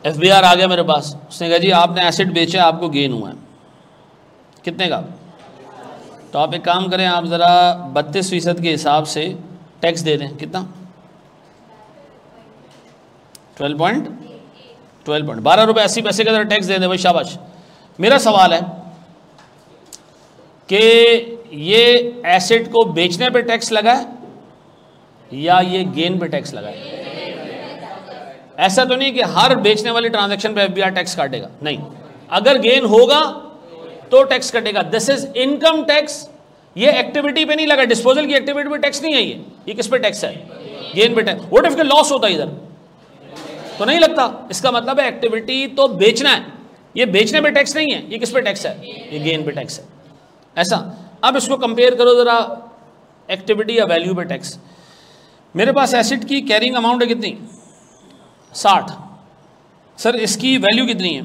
FBR आ गया मेरे पास, उसने कहा जी आपने एसेट बेचा, आपको गेन हुआ है कितने का। तो आप एक काम करें, आप ज़रा 32% के हिसाब से टैक्स दे दें। कितना? 12 रुपये 80 पैसे का ज़रा टैक्स दे दें भाई, शाबाश। मेरा सवाल है कि ये एसेट को बेचने पे टैक्स लगा है या ये गेन पे टैक्स लगा है? ऐसा तो नहीं कि हर बेचने वाली ट्रांजैक्शन पे FBR टैक्स काटेगा, नहीं। अगर गेन होगा तो टैक्स कटेगा। This is income tax. ये एक्टिविटी पे नहीं लगा, डिस्पोजल की एक्टिविटी पे टैक्स नहीं है। ये किस पे टैक्स है? गेन पे टैक्स। व्हाट इफ के लॉस होता है इधर तो नहीं लगता। इसका मतलब है एक्टिविटी तो बेचना है, ये बेचने पे टैक्स नहीं है। ये किस पे टैक्स है? ये गेन पे टैक्स है। ऐसा। अब इसको कंपेयर करो जरा एक्टिविटी या वैल्यू पे टैक्स। मेरे पास एसेट की कैरिंग अमाउंट है कितनी? 60। सर इसकी वैल्यू कितनी है?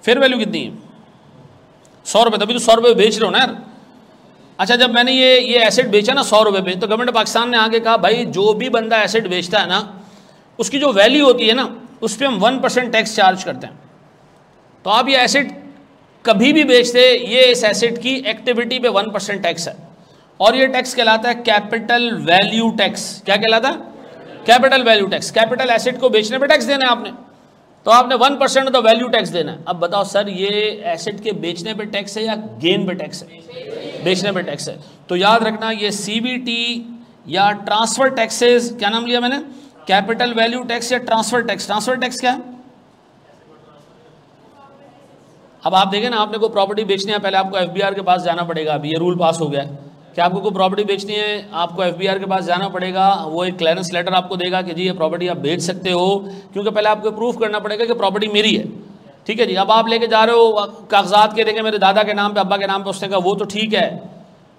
फेयर वैल्यू कितनी है? 100 रुपये। तभी तो 100 रुपये बेच रहे हो ना यार। अच्छा जब मैंने ये एसेट बेचा ना 100 रुपये पे, तो गवर्नमेंट पाकिस्तान ने आगे कहा भाई जो भी बंदा एसेट बेचता है ना उसकी जो वैल्यू होती है ना उस पर हम 1% टैक्स चार्ज करते हैं। तो आप ये एसेट कभी भी बेचते, ये इस एसेट की एक्टिविटी पे 1% टैक्स है और ये टैक्स कहलाता है कैपिटल वैल्यू टैक्स। क्या कहलाता है? Capital value tax. Capital asset को बेचने पे टैक्स देना है आपने, तो आपने 1% ऑफ द वैल्यू टैक्स देना है। अब बताओ सर ये एसेट के बेचने पे टैक्स है या गेन पे टैक्स है? बेचने पे टैक्स है। तो याद रखना ये CBT या ट्रांसफर टैक्सेस, क्या नाम लिया मैंने? कैपिटल वैल्यू टैक्स या ट्रांसफर टैक्स। ट्रांसफर टैक्स क्या है? अब आप देखें ना, आपने कोई प्रॉपर्टी बेचनी है, पहले आपको FBR के पास जाना पड़ेगा। अभी ये रूल पास हो गया है कि आपको कोई प्रॉपर्टी बेचनी है, आपको FBR के पास जाना पड़ेगा। वो एक क्लियरेंस लेटर आपको देगा कि जी ये प्रॉपर्टी आप बेच सकते हो, क्योंकि पहले आपको प्रूफ करना पड़ेगा कि प्रॉपर्टी मेरी है। ठीक है जी। अब आप लेके जा रहे हो, कागजात के देंगे मेरे दादा के नाम पे, अब्बा के नाम पे। उसने कहा वो तो ठीक है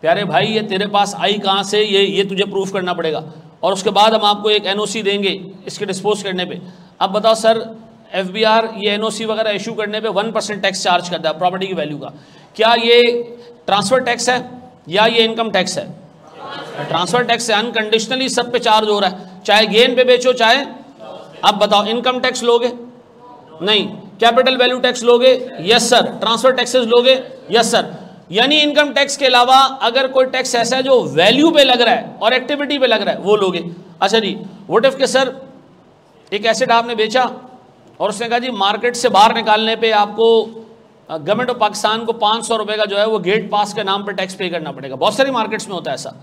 प्यारे भाई, ये तेरे पास आई कहाँ से, ये तुझे प्रूफ करना पड़ेगा। और उसके बाद हम आपको एक NOC देंगे इसके डिस्पोज करने पे। अब बताओ सर FBR ये NOC वगैरह इशू करने पे 1% टैक्स चार्ज करता है प्रॉपर्टी की वैल्यू का। क्या ये ट्रांसफर टैक्स है या ये इनकम टैक्स है? ट्रांसफर टैक्स है। अनकंडीशनली सब पे चार्ज हो रहा है, चाहे गेन पे बेचो चाहे। अब बताओ इनकम टैक्स लोगे? नहीं। कैपिटल वैल्यू टैक्स लोगे? Yes sir. ट्रांसफर टैक्सेस लोगे? Yes sir. यानी इनकम टैक्स के अलावा अगर कोई टैक्स ऐसा है जो वैल्यू पे लग रहा है और एक्टिविटी पे लग रहा है वो लोगे। अच्छा जी, व्हाट इफ के सर एक एसेट आपने बेचा और उसने कहा जी मार्केट से बाहर निकालने पे आपको गवर्नमेंट ऑफ पाकिस्तान को 500 रुपये का जो है वो गेट पास के नाम पे टैक्स पे करना पड़ेगा। बहुत सारी मार्केट्स में होता है ऐसा।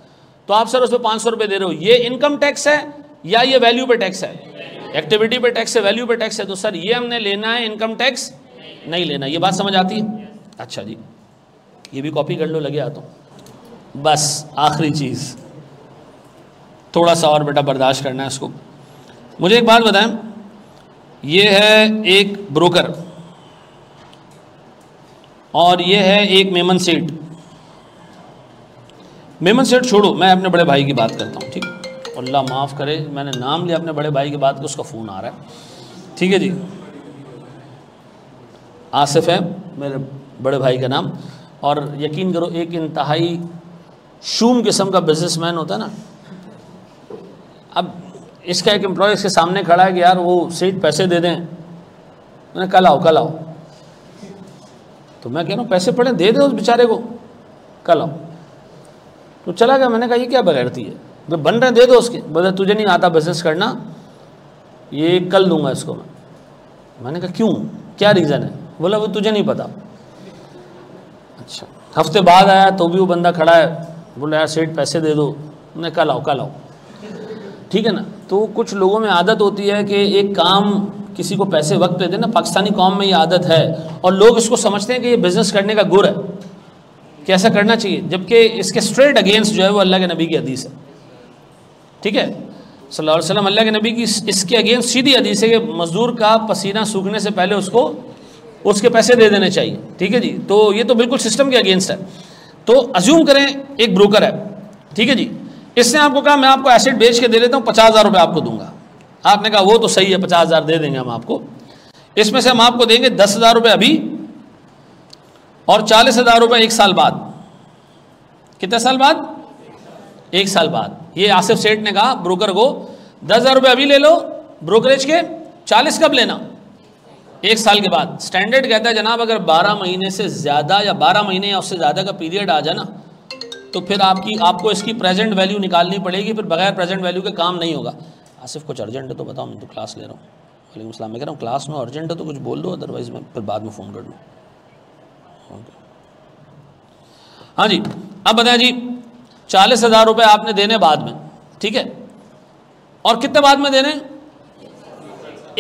तो आप सर उस पर 500 रुपये दे रहे हो, ये इनकम टैक्स है या ये वैल्यू पे टैक्स है? एक्टिविटी पे टैक्स है, वैल्यू पे टैक्स है। तो सर ये हमने लेना है, इनकम टैक्स नहीं लेना। ये बात समझ आती है? अच्छा जी, ये भी कॉपी कर लो, लगे हाथों। बस आखिरी चीज़, थोड़ा सा और बेटा बर्दाश्त करना है इसको। मुझे एक बात बताएं, ये है एक ब्रोकर और ये है एक मेमन सेठ। मेमन सेठ छोड़ो, मैं अपने बड़े भाई की बात करता हूँ, ठीक? अल्लाह माफ़ करे, मैंने नाम लिया अपने बड़े भाई की बात, उसका फ़ोन आ रहा है, ठीक है जी। आसिफ है मेरे बड़े भाई का नाम, और यकीन करो एक इंतहाई शूम किस्म का बिजनेसमैन होता है ना। अब इसका एक एम्प्लॉय इसके सामने खड़ा है कि यार वो सेठ पैसे दे दें। मैंने कल आओ, कल आओ। तो मैं कह रहा हूँ पैसे पड़े दे दे उस बेचारे को, कल आओ। तो चला गया। मैंने कहा ये क्या बगैरती है, जब बन रहे दे दो उसके। बोले तुझे नहीं आता बिजनेस करना, ये कल दूंगा इसको मैं। मैंने कहा क्यों, क्या रीज़न है? बोला वो तुझे नहीं पता। अच्छा, हफ्ते बाद आया तो भी वो बंदा खड़ा है, बोला यार सेठ पैसे दे दो। मैंने कल आओ, कल आओ, ठीक है ना। तो कुछ लोगों में आदत होती है कि एक काम किसी को पैसे वक्त पे देना। पाकिस्तानी कौम में ये आदत है और लोग इसको समझते हैं कि ये बिज़नेस करने का गुर है, कि ऐसा करना चाहिए, जबकि इसके स्ट्रेट अगेंस्ट जो है वो अल्लाह के नबी की हदीस है, ठीक है, सल्लल्लाहु अलैहि वसल्लम। अल्लाह के नबी की इसके अगेंस्ट सीधी हदीस है कि मज़दूर का पसीना सूखने से पहले उसको उसके पैसे दे देने चाहिए, ठीक है जी। तो ये तो बिल्कुल सिस्टम के अगेंस्ट है। तो अज्यूम करें एक ब्रोकर है, ठीक है जी, इसने आपको कहा मैं आपको एसेट बेच के दे देता हूँ, 50,000 रुपये आपको दूंगा। आपने कहा वो तो सही है, 50,000 दे देंगे हम आपको। इसमें से हम आपको देंगे 10,000 रुपये अभी और 40,000 रुपये 1 साल बाद। कितने साल बाद? 1 साल बाद। ये आसिफ सेठ ने कहा ब्रोकर को 10,000 रुपये अभी ले लो ब्रोकरेज के, 40 कब लेना? 1 साल के बाद। स्टैंडर्ड कहता है जनाब अगर 12 महीने से ज़्यादा या 12 महीने या उससे ज़्यादा का पीरियड आ जाए ना, तो फिर आपको इसकी प्रेजेंट वैल्यू निकालनी पड़ेगी, फिर बगैर प्रेजेंट वैल्यू के काम नहीं होगा। आसिफ कुछ अर्जेंट है तो बताओ, मैं तो क्लास ले रहा हूँ। वालेकुम सलाम। मैं कह रहा हूँ क्लास में अर्जेंट है तो कुछ बोल दो, अदरवाइज़ मैं फिर बाद में फ़ोन कर लूँ। हाँ जी, अब बताएं जी, 40,000 रुपये आपने देने बाद में, ठीक है, और कितने बाद में देने?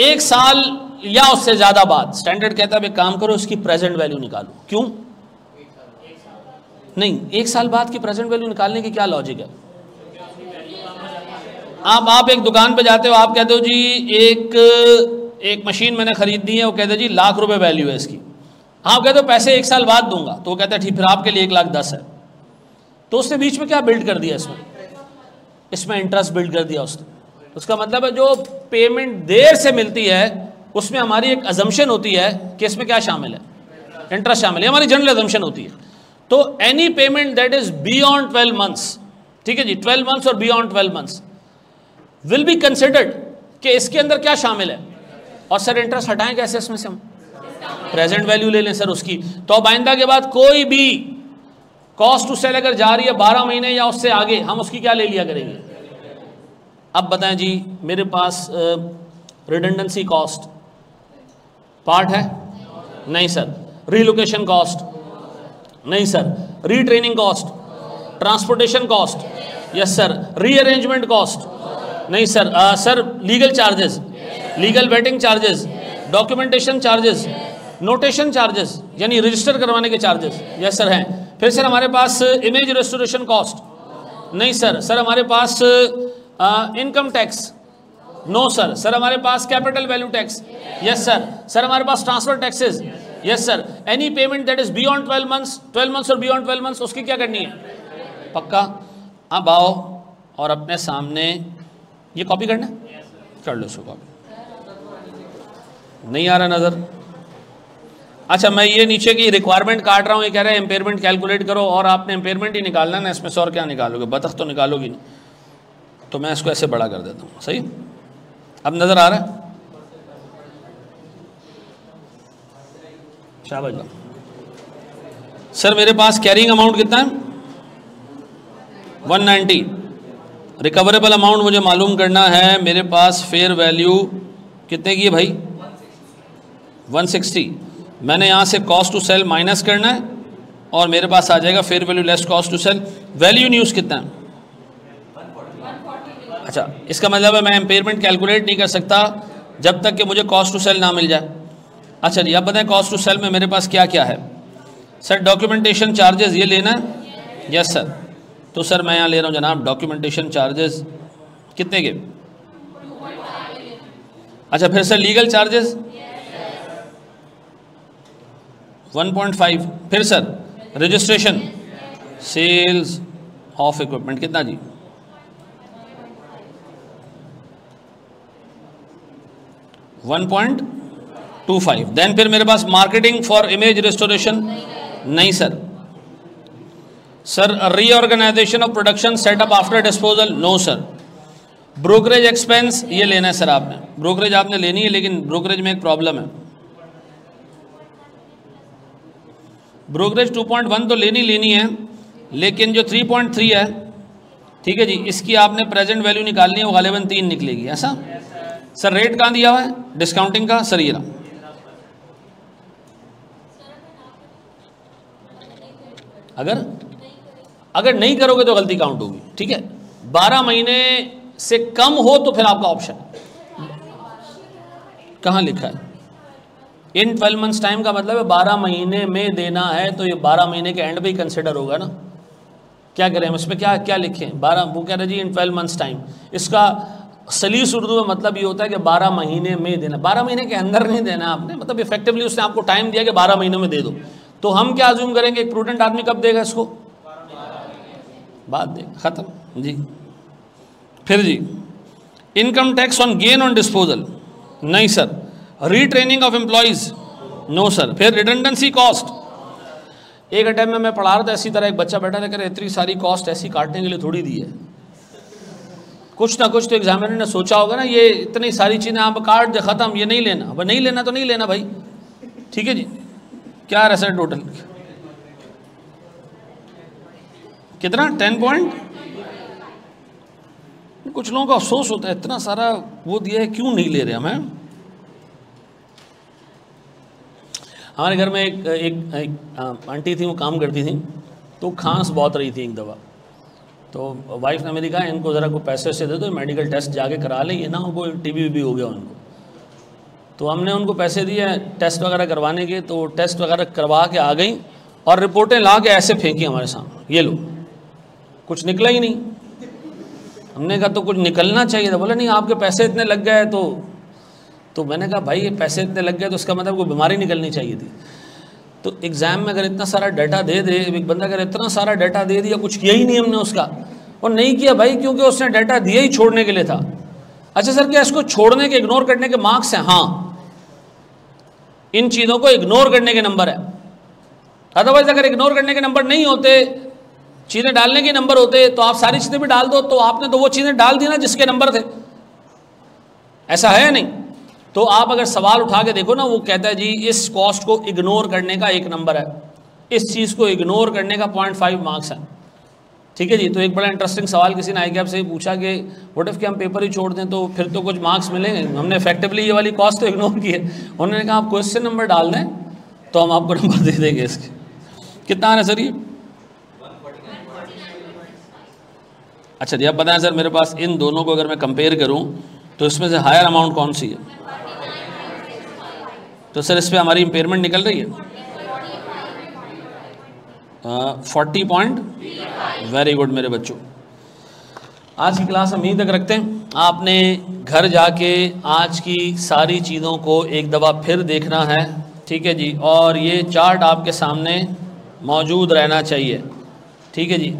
1 साल या उससे ज़्यादा बाद। स्टैंडर्ड कहता है काम करो इसकी प्रेजेंट वैल्यू निकालो। क्यों नहीं? 1 साल बाद की प्रेजेंट वैल्यू निकालने की क्या लॉजिक है? आप एक दुकान पे जाते हो, आप कहते हो जी एक मशीन मैंने खरीदनी है, वो कहते हैं जी लाख रुपए वैल्यू है इसकी। आप कहते हो पैसे 1 साल बाद दूंगा, तो वो कहता है ठीक, फिर आपके लिए 1,10,000 है। तो उसने बीच में क्या बिल्ड कर दिया? इसमें इंटरेस्ट बिल्ड कर दिया उसने। उसका मतलब है जो पेमेंट देर से मिलती है उसमें हमारी एक अजम्पशन होती है कि इसमें क्या शामिल है? इंटरेस्ट शामिल है, हमारी जनरल अजम्पशन होती है। तो any payment that is beyond 12 months, ठीक है जी, 12 मंथ्स और beyond 12 months will be considered कि इसके अंदर क्या शामिल है। और सर इंटरेस्ट हटाएं कैसे इसमें से? हम प्रेजेंट वैल्यू ले लें सर उसकी। तो अब आइंदा के बाद कोई भी कॉस्ट टू सेल अगर जा रही है 12 महीने या उससे आगे, हम उसकी क्या ले लिया करेंगे? अब बताएं जी, मेरे पास रिडंडेंसी कॉस्ट पार्ट है? नहीं सर। Relocation cost? नहीं sir. Retraining cost? Transportation cost? Yes sir. Rearrangement cost? नहीं sir. Sir legal charges, legal vetting charges, documentation charges, notation charges यानी रजिस्टर करवाने के चार्जेस? यस सर हैं। फिर सर हमारे पास इमेज रेस्टोरेशन कॉस्ट? नहीं सर। सर हमारे पास income tax? No sir. Sir हमारे पास capital value tax? Yes sir. Sir हमारे पास transfer taxes? Yes sir. Any payment that is beyond 12 months और बियॉन्ड 12 मंथ्स उसकी क्या करनी है? पक्का। अब आओ और अपने सामने ये कॉपी करना है, कर लो इसको कॉपी। नहीं आ रहा नज़र? अच्छा, मैं ये नीचे की रिक्वायरमेंट काट रहा हूँ, ये कह रहा है एम्पेयरमेंट कैलकुलेट करो, और आपने एम्पेयरमेंट ही निकालना ना, इसमें से और क्या निकालोगे? बतख तो निकालोगी नहीं। तो मैं इसको ऐसे बड़ा कर देता हूँ, सही? अब नज़र आ रहा है? शाबाश। सर मेरे पास कैरिंग अमाउंट कितना है? 190। रिकवरेबल अमाउंट मुझे मालूम करना है। मेरे पास फेयर वैल्यू कितने की है भाई? 160। मैंने यहाँ से कॉस्ट टू सेल माइनस करना है और मेरे पास आ जाएगा fair value less cost to sell. Value in use कितना है? अच्छा, इसका मतलब है मैं एम्पेयरमेंट कैलकुलेट नहीं कर सकता जब तक कि मुझे कॉस्ट टू सेल ना मिल जाए। अच्छा जी, अब बताएं कॉस्ट टू सेल में मेरे पास क्या क्या है। सर डॉक्यूमेंटेशन चार्जेस ये लेना है? Yes sir. तो सर मैं यहाँ ले रहा हूँ जनाब डॉक्यूमेंटेशन चार्जेस कितने के? अच्छा, फिर सर लीगल चार्जेस 1.5। फिर sir registration sales of equipment कितना जी? 1.25। देन फिर मेरे पास मार्केटिंग फॉर इमेज रिस्टोरेशन नहीं sir. Sir reorganisation of production setup after disposal no sir. Brokerage expense ये लेना है सर आपने, ब्रोकरेज आपने लेनी है, लेकिन ब्रोकरेज में एक प्रॉब्लम है। ब्रोकरेज 2.1 तो लेनी है, लेकिन जो 3.3 है, ठीक है जी, इसकी आपने प्रेजेंट वैल्यू निकालनी है, वो गालिबन 3 निकलेगी। ऐसा सर रेट कहाँ दिया हुआ है डिस्काउंटिंग का? सर ये रहा। अगर नहीं करोगे तो गलती काउंट होगी, ठीक है। 12 महीने से कम हो तो फिर आपका ऑप्शन कहाँ लिखा है? इन 12 मंथ्स टाइम का मतलब है 12 महीने में देना है, तो ये 12 महीने के एंड पे ही कंसिडर होगा ना। क्या करें हम इसमें, क्या क्या लिखें? 12, वो कह रहे जी इन 12 मंथ्स टाइम। इसका सलीस उर्दू में मतलब ये होता है कि 12 महीने में देना, 12 महीने के अंदर नहीं देना आपने, मतलब इफेक्टिवली उसने आपको टाइम दिया कि 12 महीनों में दे दो। तो हम क्या अज्यूम करेंगे, एक प्रूडेंट आदमी कब देगा इसको? बाद देगा, खत्म जी। फिर जी income tax on gain on disposal नहीं sir. Retraining of employees no sir. फिर रिडंडेंसी कॉस्ट, एक अटैम्प में मैं पढ़ा रहा था, इसी तरह एक बच्चा बैठा था, कह रहे इतनी सारी कॉस्ट ऐसी काटने के लिए थोड़ी दी है। कुछ ना कुछ तो एग्जामिनर ने सोचा होगा ना, ये इतनी सारी चीज़ें आप काट दे, ख़त्म, ये नहीं लेना। अब नहीं लेना तो नहीं लेना भाई, ठीक है जी। क्या है सर टोटल कितना? 10 पॉइंट। कुछ लोगों को अफसोस होता है, इतना सारा वो दिया है, क्यों नहीं ले रहे हमें। हमारे घर में एक आंटी थी, वो काम करती थी, तो खांस बहुत रही थी एक दफ़ा। तो वाइफ ने मेरी कहा इनको ज़रा को पैसे से दे दो, मेडिकल टेस्ट जाके करा ले, ये ना हो कोई टीबी भी हो गया उनको। तो हमने उनको पैसे दिए टेस्ट वगैरह करवाने के, तो टेस्ट वगैरह करवा के आ गई और रिपोर्टें ला के ऐसे फेंकी हमारे सामने, ये लो, कुछ निकला ही नहीं। हमने कहा तो कुछ निकलना चाहिए था। बोला नहीं आपके पैसे इतने लग गए। तो मैंने कहा भाई ये पैसे इतने लग गए तो उसका मतलब कोई बीमारी निकलनी चाहिए थी। तो एग्ज़ाम में अगर इतना सारा डाटा दे दे, एक बंदा अगर इतना सारा डाटा दे दिया, कुछ किया ही नहीं हमने उसका, और नहीं किया भाई क्योंकि उसने डाटा दिया ही छोड़ने के लिए था। अच्छा सर क्या इसको छोड़ने के, इग्नोर करने के मार्क्स हैं? हाँ, इन चीज़ों को इग्नोर करने के नंबर है। अदरवाइज अगर इग्नोर करने के नंबर नहीं होते, चीज़ें डालने के नंबर होते, तो आप सारी चीज़ें भी डाल दो। तो आपने तो वो चीज़ें डाल दी ना जिसके नंबर थे, ऐसा है या नहीं? तो आप अगर सवाल उठा के देखो ना, वो कहता है जी इस कॉस्ट को इग्नोर करने का 1 नंबर है, इस चीज़ को इग्नोर करने का 0.5 मार्क्स है, ठीक है जी। तो एक बड़ा इंटरेस्टिंग सवाल किसी ने आईके आपसे पूछा कि व्हाट इफ कि हम पेपर ही छोड़ दें तो फिर तो कुछ मार्क्स मिलेंगे। हमने इफेक्टिवली ये वाली कॉस्ट तो इग्नोर की है। उन्होंने कहा आप क्वेश्चन नंबर डाल दें तो हम आपको नंबर दे देंगे इसके। कितना आ रहा है सर ये? अच्छा जी, अब बताएं सर मेरे पास इन दोनों को अगर मैं कंपेयर करूं तो इसमें से हायर अमाउंट कौन सी है? तो सर इस पर हमारी इम्पेयरमेंट निकल रही है 40 पॉइंट। वेरी गुड मेरे बच्चों, आज की क्लास हम यहीं तक रखते हैं। आपने घर जाके आज की सारी चीज़ों को एक दफ़ा फिर देखना है, ठीक है जी, और ये चार्ट आपके सामने मौजूद रहना चाहिए, ठीक है जी।